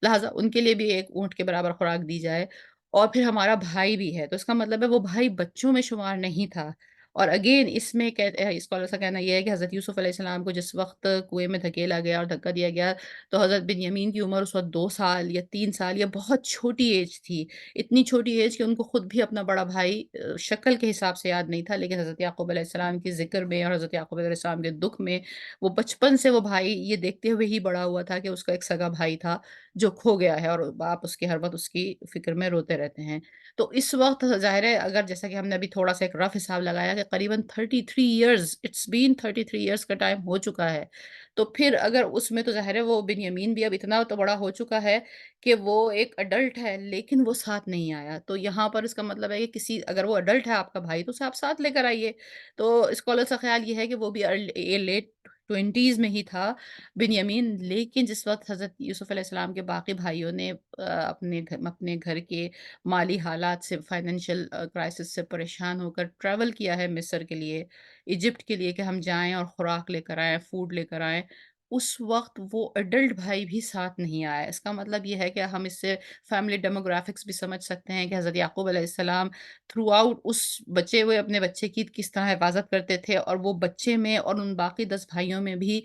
لہٰذا ان کے لیے بھی ایک اونٹ کے برابر خوراک دی جائے، اور پھر ہمارا بھائی بھی ہے، تو اس کا مطلب ہے وہ بھائی بچوں میں شمار نہیں تھا۔ اور اگین اس میں اسکالرز کا کہنا یہ ہے کہ حضرت یوسف علیہ السلام کو جس وقت کنویں میں دھکیلا گیا اور دھکا دیا گیا، تو حضرت بنیامین کی عمر اس وقت 2 سال یا 3 سال یا بہت چھوٹی ایج تھی۔ اتنی چھوٹی ایج کہ ان کو خود بھی اپنا بڑا بھائی شکل کے حساب سے یاد نہیں تھا، لیکن حضرت یعقوب علیہ السلام کے ذکر میں اور حضرت یعقوب علیہ السلام کے دکھ میں وہ بچپن سے وہ بھائی یہ دیکھتے ہوئے ہی بڑا ہوا تھا کہ اس کا ایک سگا بھائی تھا جو کھو گیا ہے، اور باپ اس کے ہر وقت اس کی فکر میں روتے رہتے ہیں۔ تو اس وقت ظاہر ہے اگر جیسا کہ ہم نے ابھی تھوڑا-سا ایک رف حساب لگایا کہ قریباً 33 ایئرز اٹس بین 33 ایئرز کا ٹائم ہو چکا ہے۔ تو پھر اگر اس میں تو ظاہر ہے وہ بنیامین بھی اب اتنا تو بڑا ہو چکا ہے کہ وہ ایک ایڈلٹ ہے، لیکن وہ ساتھ نہیں آیا۔ تو یہاں پر اس کا مطلب ہے کہ کسی اگر وہ ایڈلٹ ہے آپ کا بھائی تو اسے آپ ساتھ لے کر آئیے۔ تو اسکالرز کا خیال یہ ہے کہ وہ بھی لیٹ 20s میں ہی تھا بنیامین، لیکن جس وقت حضرت یوسف علیہ السلام کے باقی بھائیوں نے اپنے گھر کے مالی حالات سے فائنینشیل کرائسس سے پریشان ہو کر ٹریول کیا ہے مصر کے لیے، ایجپٹ کے لیے کہ ہم جائیں اور خوراک لے کر آئیں، فوڈ لے کر آئیں، اس وقت وہ ایڈلٹ بھائی بھی ساتھ نہیں آیا۔ اس کا مطلب یہ ہے کہ ہم اس سے فیملی ڈیموگرافکس بھی سمجھ سکتے ہیں کہ حضرت یعقوب علیہ السلام تھرو آؤٹ اس بچے ہوئے اپنے بچے کی کس طرح حفاظت کرتے تھے، اور وہ بچے میں اور ان باقی 10 بھائیوں میں بھی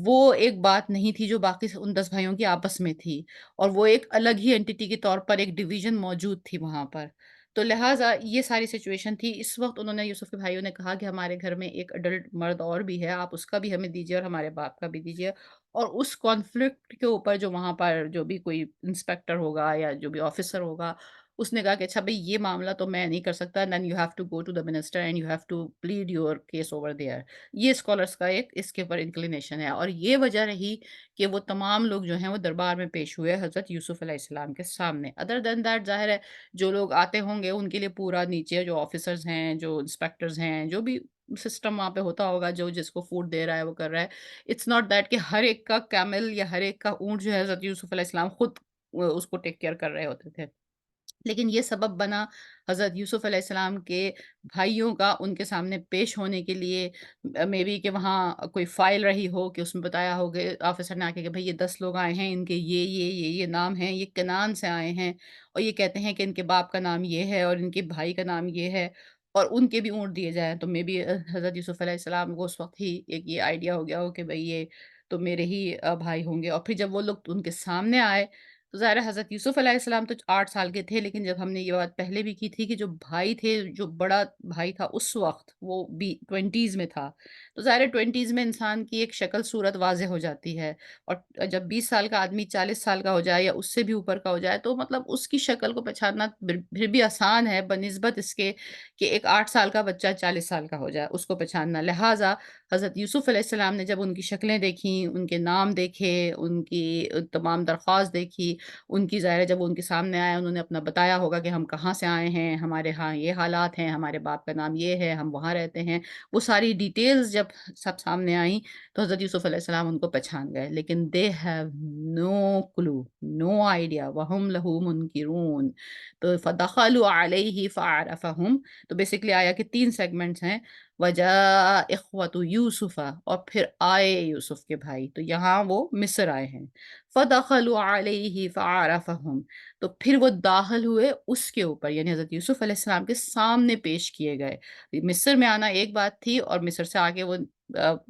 وہ ایک بات نہیں تھی جو باقی ان 10 بھائیوں کی آپس میں تھی، اور وہ ایک الگ ہی اینٹٹی کے طور پر ایک ڈویژن موجود تھی وہاں پر۔ تو لہٰذا یہ ساری سچویشن تھی۔ اس وقت انہوں نے یوسف کے بھائیوں نے کہا کہ ہمارے گھر میں ایک ایڈلٹ مرد اور بھی ہے، آپ اس کا بھی ہمیں دیجیے اور ہمارے باپ کا بھی دیجیے۔ اور اس کانفلکٹ کے اوپر جو وہاں پر جو بھی کوئی انسپیکٹر ہوگا یا جو بھی آفیسر ہوگا، اس نے کہا کہ اچھا بھئی یہ معاملہ تو میں نہیں کر سکتا، then you have to go to the minister and you have to plead your case over there. یہ اسکالرس کا ایک اس کے اوپر انکلینیشن ہے، اور یہ وجہ رہی کہ وہ تمام لوگ جو ہیں وہ دربار میں پیش ہوئے حضرت یوسف علیہ السلام کے سامنے۔ ادر دین دیٹ ظاہر ہے جو لوگ آتے ہوں گے ان کے لیے پورا نیچے جو آفیسرز ہیں، جو انسپیکٹرز ہیں، جو بھی سسٹم وہاں پہ ہوتا ہوگا، جو جس کو فوڈ دے رہا ہے وہ کر رہا ہے، اٹس ناٹ دیٹ کہ ہر ایک کا کیمل یا ہر ایک کا اونٹ جو ہے حضرت یوسف علیہ السلام خود اس کو ٹیک کیئر کر رہے ہوتے تھے۔ لیکن یہ سبب بنا حضرت یوسف علیہ السلام کے بھائیوں کا ان کے سامنے پیش ہونے کے لیے، مے بی کہ وہاں کوئی فائل رہی ہو کہ اس میں بتایا ہو کہ آفیسر نے آ کے کہ بھئی یہ 10 لوگ آئے ہیں، ان کے یہ نام ہیں، یہ کنعان سے آئے ہیں، اور یہ کہتے ہیں کہ ان کے باپ کا نام یہ ہے اور ان کے بھائی کا نام یہ ہے، اور ان کے بھی اونٹ دیے جائیں۔ تو مے بی حضرت یوسف علیہ السلام کو اس وقت ہی ایک یہ آئیڈیا ہو گیا ہو کہ بھئی یہ تو میرے ہی بھائی ہوں گے، اور پھر جب وہ لوگ ان کے سامنے آئے تو ظاہر ہے حضرت یوسف علیہ السلام تو 8 سال کے تھے، لیکن جب ہم نے یہ بات پہلے بھی کی تھی کہ جو بھائی تھے، جو بڑا بھائی تھا اس وقت وہ بھی 20s میں تھا، تو ظاہر ہے 20s میں انسان کی ایک شکل صورت واضح ہو جاتی ہے، اور جب 20 سال کا آدمی 40 سال کا ہو جائے یا اس سے بھی اوپر کا ہو جائے تو مطلب اس کی شکل کو پہچاننا پھر بھی آسان ہے بنسبت اس کے کہ ایک 8 سال کا بچہ 40 سال کا ہو جائے اس کو پہچاننا۔ لہٰذا حضرت یوسف علیہ السلام نے جب ان کی شکلیں دیکھیں، ان کے نام دیکھے، ان کی تمام درخواست دیکھی، ان کی ظاہر ہے جب وہ ان کے سامنے آیا انہوں نے اپنا بتایا ہوگا کہ ہم کہاں سے آئے ہیں، ہمارے ہاں یہ حالات ہیں، ہمارے باپ کا نام یہ ہے، ہم وہاں رہتے ہیں۔ وہ ساری ڈیٹیلز جب سب سامنے آئیں تو حضرت یوسف علیہ السلام ان کو پہچان گئے، لیکن they have no kilo, no idea وہم لہو منکرون۔ تو فدخلوا علیہ فعرفہم، تو بیسکلی آیا کہ 3 سیگمنٹس ہیں، وجاء اخوۃ یوسف، اور پھر آئے یوسف کے بھائی، تو یہاں وہ مصر آئے ہیں۔ فَدَخَلُوا عَلَيْهِ فَعَرَفَهُم، تو پھر وہ داخل ہوئے اس کے اوپر، یعنی حضرت یوسف علیہ السلام کے سامنے پیش کیے گئے۔ مصر میں آنا ایک بات تھی، اور مصر سے آگے وہ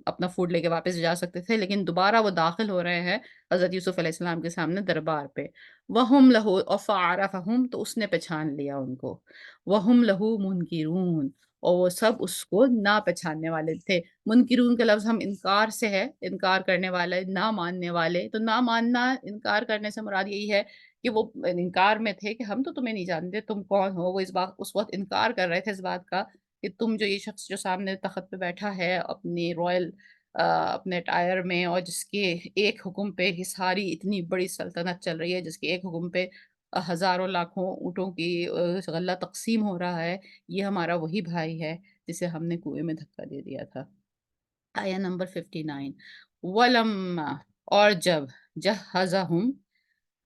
اپنا فوڈ لے کے واپس جا سکتے تھے، لیکن دوبارہ وہ داخل ہو رہے ہیں حضرت یوسف علیہ السلام کے سامنے دربار پہ۔ وَهُمْ لَهُ، اور فَعَرَفَهُم، تو اس نے پہچان لیا ان کو۔ وَهُمْ لَهُ مُنْكِرُونَ، اور وہ سب اس کو نہ پہچاننے والے تھے۔ منکرون کا لفظ ہم انکار سے ہے، انکار کرنے والے، نہ ماننے والے، تو نہ ماننا، انکار کرنے سے مراد یہی ہے کہ وہ انکار میں تھے کہ ہم تو تمہیں نہیں جانتے، تم کون ہو۔ وہ اس وقت انکار کر رہے تھے اس بات کا کہ تم جو یہ شخص جو سامنے تخت پہ بیٹھا ہے اپنی رائل اپنے اٹائر میں، اور جس کے ایک حکم پہ یہ ساری اتنی بڑی سلطنت چل رہی ہے، جس کے ایک حکم پہ ہزاروں لاکھوں اونٹوں کی غلہ تقسیم ہو رہا ہے، یہ ہمارا وہی بھائی ہے جسے ہم نے کنویں میں دھکا دے دیا تھا۔ آیا نمبر 59، وَلَمَّا، اور جب جہزہم،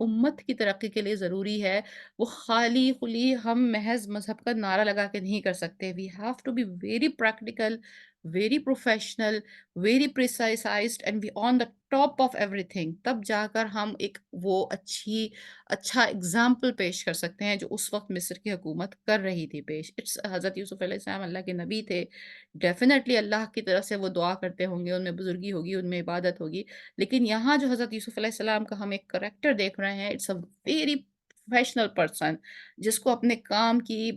امت کی ترقی کے لیے ضروری ہے، وہ خالی خُلی ہم محض مذہب کا نعرہ لگا کے نہیں کر سکتے. We have to be very practical, very professional, very precised and we on the top of everything. تب جا کر ہم ایک وہ اچھا اگزامپل پیش کر سکتے ہیں جو اس وقت مصر کی حکومت کر رہی تھی پیش. حضرت یوسف علیہ السلام اللہ کے نبی تھے. ڈیفینیٹلی اللہ کی طرف سے وہ دعا کرتے ہوں گے، ان میں بزرگی ہوگی، ان میں عبادت ہوگی. لیکن یہاں جو حضرت یوسف علیہ السلام کا ہم ایک کریکٹر دیکھ رہے ہیں، it's a very professional person, جس کو اپنے کام کی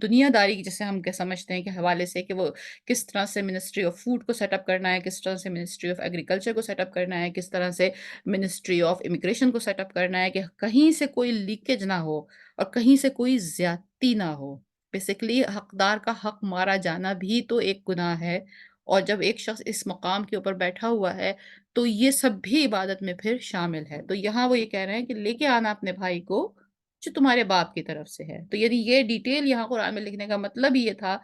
دنیا داری کی جسے ہم سمجھتے ہیں کہ حوالے سے کہ وہ کس طرح سے منسٹری آف فوڈ کو سیٹ اپ کرنا ہے، کس طرح سے منسٹری آف ایگریکلچر کو سیٹ اپ کرنا ہے، کس طرح سے منسٹری آف امیگریشن کو سیٹ اپ کرنا ہے کہ کہیں سے کوئی لیکیج نہ ہو اور کہیں سے کوئی زیادتی نہ ہو. بیسیکلی حقدار کا حق مارا جانا بھی تو ایک گناہ ہے، اور جب ایک شخص اس مقام کے اوپر بیٹھا ہوا ہے تو یہ سب بھی عبادت میں پھر شامل ہے. تو یہاں وہ یہ کہہ رہے ہیں کہ لے کے آنا اپنے بھائی کو جو تمہارے باپ کی طرف سے ہے. تو یعنی یہ ڈیٹیل یہاں قرآن میں لکھنے کا مطلب ہی یہ تھا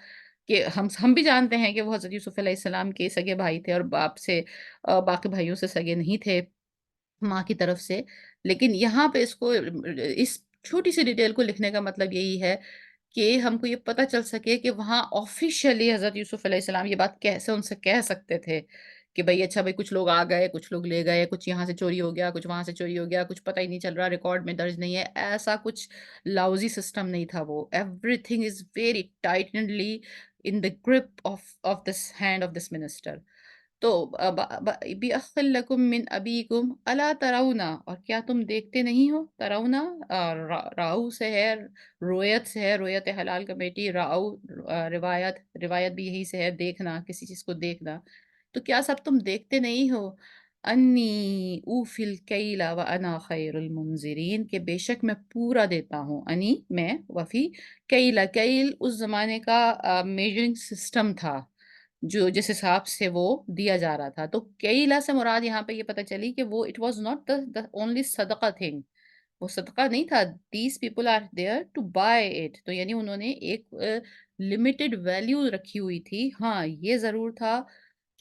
کہ ہم بھی جانتے ہیں کہ وہ حضرت یوسف علیہ السلام کے سگے بھائی تھے اور باپ سے باقی بھائیوں سے سگے نہیں تھے ماں کی طرف سے. لیکن یہاں پہ اس چھوٹی سی ڈیٹیل کو لکھنے کا مطلب یہی ہے کہ ہم کو یہ پتہ چل سکے کہ وہاں آفیشیلی حضرت یوسف علیہ السلام یہ بات کیسے ان سے کہہ سکتے تھے کہ بھئی اچھا بھئی کچھ لوگ آ گئے، کچھ لوگ لے گئے، کچھ یہاں سے چوری ہو گیا، کچھ وہاں سے چوری ہو گیا، کچھ پتہ ہی نہیں چل رہا، ریکارڈ میں درج نہیں ہے. ایسا کچھ لاؤزی سسٹم نہیں تھا وہ. Everything is very tightly in the grip of this hand of this minister. تو بِأَخٍ لَكُم مِّنْ أَبِيكُمْ أَلَا تَرَوْنَ، اور کیا تم دیکھتے نہیں ہو؟ تَرَوْنَ راؤ سے ہے، رویت سے ہے، رویت حلال کمیٹی، راؤ روایت، روایت بھی یہی سے ہے، دیکھنا، کسی چیز کو دیکھنا. تو کیا سب تم دیکھتے نہیں ہو؟ انی اوفی الکیل وانا خیر المنذرین، کہ بے شک میں پورا دیتا ہوں. انی میں، وفی کیلا، کیل اس زمانے کا میجرنگ سسٹم تھا جو جس حساب سے وہ دیا جا رہا تھا. تو کیلا سے مراد یہاں پہ یہ پتہ چلی کہ وہ it was not the only صدقہ تھنگ. وہ صدقہ نہیں تھا. These people are there to buy it. تو یعنی انہوں نے ایک لمیٹڈ ویلیو رکھی ہوئی تھی. ہاں یہ ضرور تھا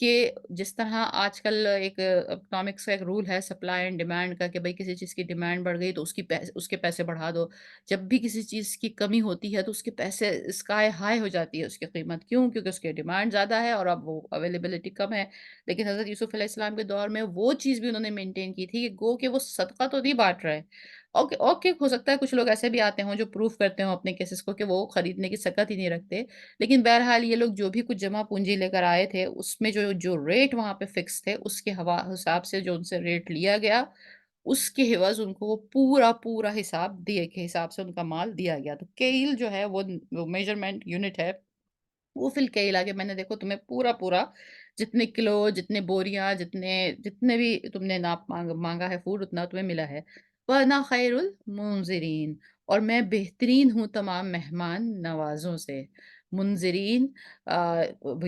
کہ جس طرح آج کل ایک اکنامکس کا ایک رول ہے سپلائی اینڈ ڈیمانڈ کا کہ بھئی کسی چیز کی ڈیمانڈ بڑھ گئی تو اس کے پیسے بڑھا دو. جب بھی کسی چیز کی کمی ہوتی ہے تو اس کے پیسے اسکائی ہائی ہو جاتی ہے اس کی قیمت. کیوں؟ کیونکہ اس کی ڈیمانڈ زیادہ ہے اور اب وہ اویلیبلٹی کم ہے. لیکن حضرت یوسف علیہ السلام کے دور میں وہ چیز بھی انہوں نے مینٹین کی تھی کہ گو کہ وہ صدقہ تو نہیں بانٹ رہے. اوکے اوکے، ہو سکتا ہے کچھ لوگ ایسے بھی آتے ہوں جو پروف کرتے ہوں اپنے کیسز کو کہ وہ خریدنے کی سکت ہی نہیں رکھتے. لیکن بہرحال یہ لوگ جو بھی کچھ جمع پونجی لے کر آئے تھے اس میں جو ریٹ وہاں پہ فکس تھے اس کے حساب سے جو ان سے ریٹ لیا گیا اس کے عوض ان کو وہ پورا پورا حساب دیے کے حساب سے ان کا مال دیا گیا. تو کیل جو ہے وہ میجرمنٹ یونٹ ہے. وہ فی الکیل آ کے میں نے دیکھو تمہیں پورا پورا جتنے کلو، جتنے بوریاں، جتنے بھی تم نے ناپ مانگا ہے فوڈ اتنا تمہیں ملا ہے. وَأَنَا خَيْرُ الْمُنذِرِينَ، اور میں بہترین ہوں تمام مہمان نوازوں سے. منذرین،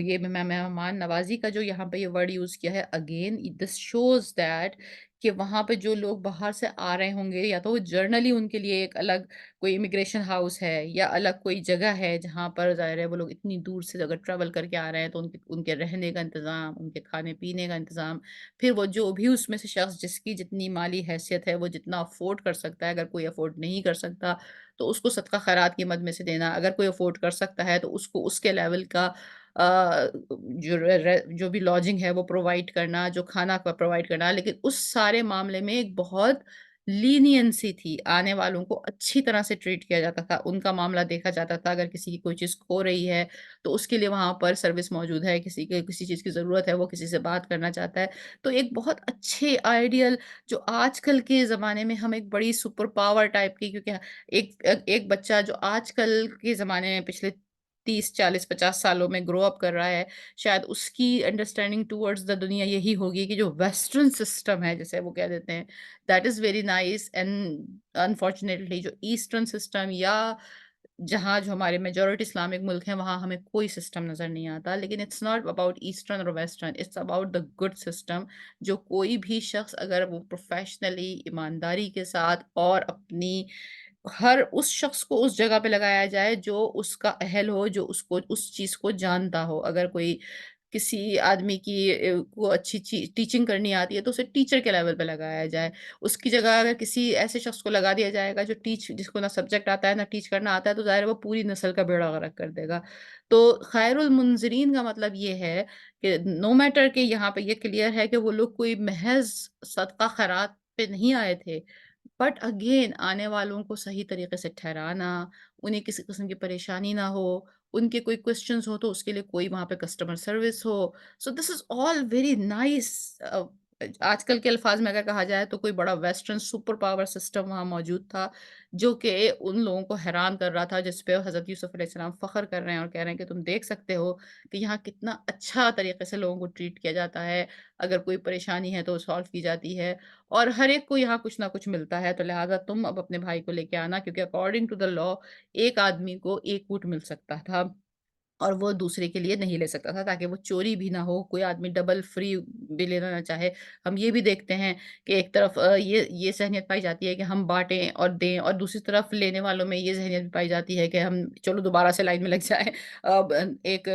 یہ مہمان نوازی کا جو یہاں پہ یہ ورڈ یوز کیا ہے اگین دس شوز دیٹ کہ وہاں پہ جو لوگ باہر سے آ رہے ہوں گے یا تو وہ جرنلی ان کے لیے ایک الگ کوئی امیگریشن ہاؤس ہے یا الگ کوئی جگہ ہے جہاں پر ظاہر ہے وہ لوگ اتنی دور سے اگر ٹریول کر کے آ رہے ہیں تو ان کے رہنے کا انتظام، ان کے کھانے پینے کا انتظام، پھر وہ جو بھی اس میں سے شخص جس کی جتنی مالی حیثیت ہے وہ جتنا افورڈ کر سکتا ہے. اگر کوئی افورڈ نہیں کر سکتا تو اس کو صدقہ خیرات کی مد میں سے دینا. اگر کوئی افورڈ کر سکتا ہے تو اس کو اس کے لیول کا جو بھی لاڈجنگ ہے وہ پرووائڈ کرنا، جو کھانا پرووائڈ کرنا. لیکن اس سارے معاملے میں ایک بہت لینینسی تھی. آنے والوں کو اچھی طرح سے ٹریٹ کیا جاتا تھا. ان کا معاملہ دیکھا جاتا تھا. اگر کسی کی کوئی چیز کھو رہی ہے تو اس کے لیے وہاں پر سروس موجود ہے. کسی کے کسی چیز کی ضرورت ہے، وہ کسی سے بات کرنا چاہتا ہے. تو ایک بہت اچھے آئیڈیل جو آج کل کے زمانے میں ہم ایک بڑی سپر پاور ٹائپ کی، کیونکہ ایک بچہ جو آج کل کے زمانے میں پچھلے 30 40 50 سالوں میں گرو اپ کر رہا ہے، شاید اس کی انڈرسٹینڈنگ ٹورڈز دا دنیا یہی ہوگی کہ جو ویسٹرن سسٹم ہے جسے وہ کہہ دیتے ہیں that is very nice. And unfortunately جو ایسٹرن سسٹم یا جہاں جو ہمارے میجورٹی اسلامک ملک ہیں وہاں ہمیں کوئی سسٹم نظر نہیں آتا. لیکن اٹس ناٹ اباؤٹ ایسٹرن اور western, it's about the good system. جو کوئی بھی شخص اگر وہ پروفیشنلی ایمانداری کے ساتھ اور اپنی ہر اس شخص کو اس جگہ پہ لگایا جائے جو اس کا اہل ہو، جو اس چیز کو جانتا ہو. اگر کوئی کسی آدمی کی کو اچھی ٹیچنگ کرنی آتی ہے تو اسے ٹیچر کے لیول پہ لگایا جائے۔ اس کی جگہ اگر کسی ایسے شخص کو لگا دیا جائے گا جو جس کو نہ سبجیکٹ آتا ہے، نہ ٹیچ کرنا آتا ہے، تو ظاہر ہے وہ پوری نسل کا بیڑا غرق کر دے گا۔ تو خیر المنذرین کا مطلب یہ ہے کہ نو میٹر کہ یہاں پہ یہ کلیئر ہے کہ وہ لوگ کوئی محض صدقہ خیرات پہ نہیں آئے تھے، بٹ اگین آنے والوں کو صحیح طریقے سے ٹھہرانا، انہیں کسی قسم کی پریشانی نہ ہو، ان کے کوئی کوسچنز ہو تو اس کے لیے کوئی وہاں پہ کسٹمر سروس ہو۔ سو دس از آل ویری نائس۔ آج کل کے الفاظ میں اگر کہا جائے تو کوئی بڑا ویسٹرن سپر پاور سسٹم وہاں موجود تھا، جو کہ ان لوگوں کو حیران کر رہا تھا، جس پہ حضرت یوسف علیہ السلام فخر کر رہے ہیں اور کہہ رہے ہیں کہ تم دیکھ سکتے ہو کہ یہاں کتنا اچھا طریقے سے لوگوں کو ٹریٹ کیا جاتا ہے، اگر کوئی پریشانی ہے تو سالو کی جاتی ہے، اور ہر ایک کو یہاں کچھ نہ کچھ ملتا ہے، تو لہٰذا تم اب اپنے بھائی کو لے کے آنا، کیونکہ اکارڈنگ ٹو دا لا ایک آدمی کو ایک اونٹ مل سکتا تھا اور وہ دوسرے کے لیے نہیں لے سکتا تھا، تاکہ وہ چوری بھی نہ ہو، کوئی آدمی ڈبل فری بھی لینا نہ چاہے۔ ہم یہ بھی دیکھتے ہیں کہ ایک طرف یہ ذہنیت پائی جاتی ہے کہ ہم بانٹیں اور دیں، اور دوسری طرف لینے والوں میں یہ ذہنیت بھی پائی جاتی ہے کہ ہم چلو دوبارہ سے لائن میں لگ جائیں، ایک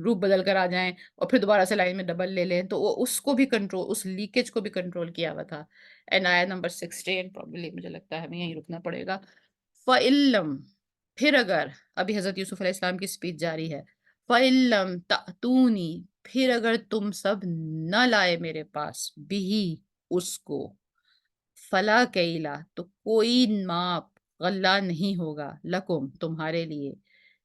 روپ بدل کر آ جائیں اور پھر دوبارہ سے لائن میں ڈبل لے لیں، تو وہ اس کو بھی کنٹرول، اس لیکیج کو بھی کنٹرول کیا ہوا تھا۔ اینڈ آیا نمبر 16 پرابلی مجھے لگتا ہے ہمیں یہیں رکنا پڑے گا۔ فَإِلَّمْ، پھر اگر، ابھی حضرت یوسف علیہ السلام کی اسپیچ جاری ہے، فَإِلَّمْ تَأْتُونِی، پھر اگر تم سب نہ لائے میرے پاس، بِهِ، اس کو، فلا کیلا، تو کوئی ماپ غلہ نہیں ہوگا، لکم، تمہارے لیے،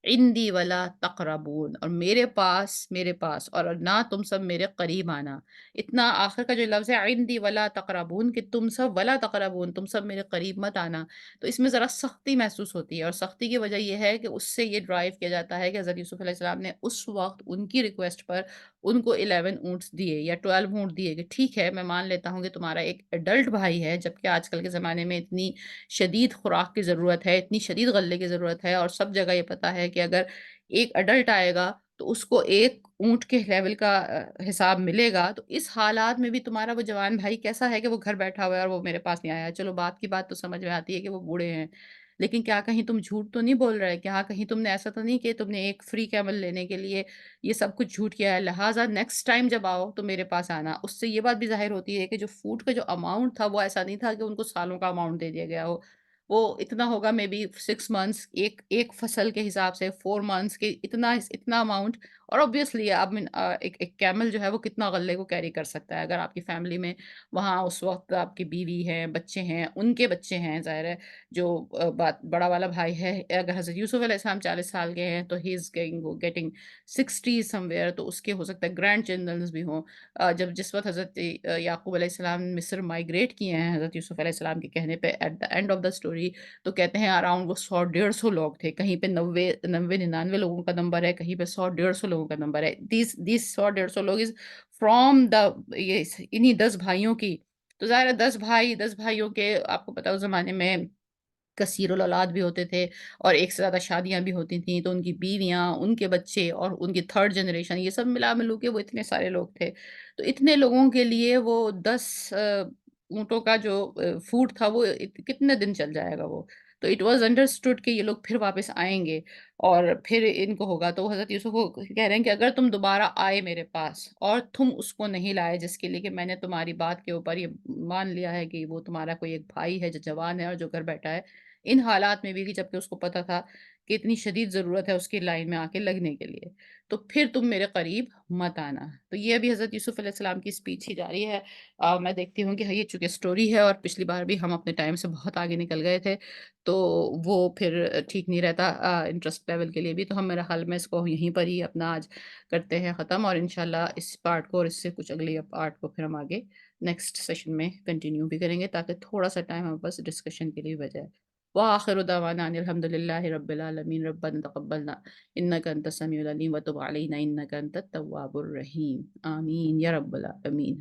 عندی ولا تقربون، اور میرے پاس اور نہ تم سب میرے قریب آنا۔ اتنا آخر کا جو لفظ ہے عندی ولا تقربون، کہ تم سب ولا تقربون، تم سب میرے قریب مت آنا، تو اس میں ذرا سختی محسوس ہوتی ہے، اور سختی کی وجہ یہ ہے کہ اس سے یہ ڈرائیو کیا جاتا ہے کہ حضرت یوسف علیہ السلام نے اس وقت ان کی ریکویسٹ پر ان کو 11 اونٹس دیے یا 12 اونٹ دیے، کہ ٹھیک ہے میں مان لیتا ہوں کہ تمہارا ایک ایڈلٹ بھائی ہے، جبکہ آج کل کے زمانے میں اتنی شدید خوراک کی ضرورت ہے، اتنی شدید غلے کی ضرورت ہے، اور سب جگہ یہ پتہ ہے کہ اگر ایک ایڈلٹ آئے گا تو اس کو ایک اونٹ کے لیول کا حساب ملے گا، تو اس حالات میں بھی تمہارا وہ جوان بھائی کیسا ہے کہ وہ گھر بیٹھا ہوا ہے اور وہ میرے پاس نہیں آیا۔ چلو بات کی بات تو سمجھ میں آتی ہے کہ وہ بوڑھے ہیں، لیکن کیا کہیں تم جھوٹ تو نہیں بول رہے؟ کیا کہیں تم نے ایسا تو نہیں کہ تم نے ایک فری کیمل لینے کے لیے یہ سب کچھ جھوٹ کیا ہے؟ لہٰذا نیکسٹ ٹائم جب آؤ تو میرے پاس آنا۔ اس سے یہ بات بھی ظاہر ہوتی ہے کہ جو فوڈ کا جو اماؤنٹ تھا وہ ایسا نہیں تھا کہ ان کو سالوں کا اماؤنٹ دے دیا گیا ہو، وہ اتنا ہوگا مے بی 6 منتھس، ایک فصل کے حساب سے 4 منتھس کے اتنا اماؤنٹ، اور obviously اب ایک کیمل جو ہے وہ کتنا غلے کو کیری کر سکتا ہے، اگر آپ کی فیملی میں وہاں اس وقت آپ کی بیوی ہیں، بچے ہیں، ان کے بچے ہیں، ظاہر ہے جو بڑا والا بھائی ہے، اگر حضرت یوسف علیہ السلام 40 سال کے ہیں تو ہی از گیٹنگ 60 سم ویئر، تو اس کے ہو سکتا ہے گرینڈ چلڈرنز بھی ہوں۔ جس وقت حضرت یعقوب علیہ السلام مصر مائگریٹ کیے ہیں حضرت یوسف علیہ السلام کے کہنے پہ، at the end of the story, تو کہتے ہیں اراؤنڈ وہ 100 150 لوگ تھے، کہیں پہ 90 99 لوگوں کا نمبر ہے، کہیں پہ 100 150 لوگوں کا نمبر ہے۔ دیز 100 150 لوگ از فرام دا، یہ انہی 10 بھائیوں کی، تو ظاہر ہے 10 بھائیوں کے، آپ کو پتا اس زمانے میں کثیر الاولاد بھی ہوتے تھے اور ایک سے زیادہ شادیاں بھی ہوتی تھیں، تو ان کی بیویاں، ان کے بچے اور ان کی تھرڈ جنریشن، یہ سب ملا ملو کے وہ اتنے سارے لوگ تھے۔ تو اتنے لوگوں کے لیے وہ 10 اونٹوں کا جو فوڈ تھا وہ کتنے دن چل جائے گا وہ؟ تو اٹ واز انڈرسٹوڈ کہ یہ لوگ پھر واپس آئیں گے اور پھر ان کو ہوگا، تو حضرت یوسف کو کہہ رہے ہیں کہ اگر تم دوبارہ آئے میرے پاس اور تم اس کو نہیں لائے جس کے لیے کہ میں نے تمہاری بات کے اوپر یہ مان لیا ہے کہ وہ تمہارا کوئی ایک بھائی ہے جو جوان ہے اور جو گھر بیٹھا ہے، ان حالات میں بھی کہ جبکہ اس کو پتا تھا کہ اتنی شدید ضرورت ہے اس کی لائن میں آ کے لگنے کے لیے، تو پھر تم میرے قریب مت آنا۔ تو یہ ابھی حضرت یوسف علیہ السلام کی اسپیچ ہی جاری ہے۔ میں دیکھتی ہوں کہ یہ چونکہ اسٹوری ہے اور پچھلی بار بھی ہم اپنے ٹائم سے بہت آگے نکل گئے تھے، تو وہ پھر ٹھیک نہیں رہتا انٹرسٹ لیول کے لیے بھی، تو ہم میرا خیال میں اس کو یہیں پر ہی اپنا آج کرتے ہیں ختم، اور انشاءاللہ اس پارٹ کو اور اس سے کچھ اگلی پارٹ کو پھر ہم آگے نیکسٹ سیشن میں کنٹینیو بھی کریں گے، تاکہ تھوڑا سا ٹائم ہمیں بس ڈسکشن کے لیے بچ جائے۔ وآخر دعوانا ان الحمد للہ رب العالمین، ربنا تقبلنا انک انت السمیع العلیم وتب علینا انک انت التواب الرحیم، آمین یا رب العالمین۔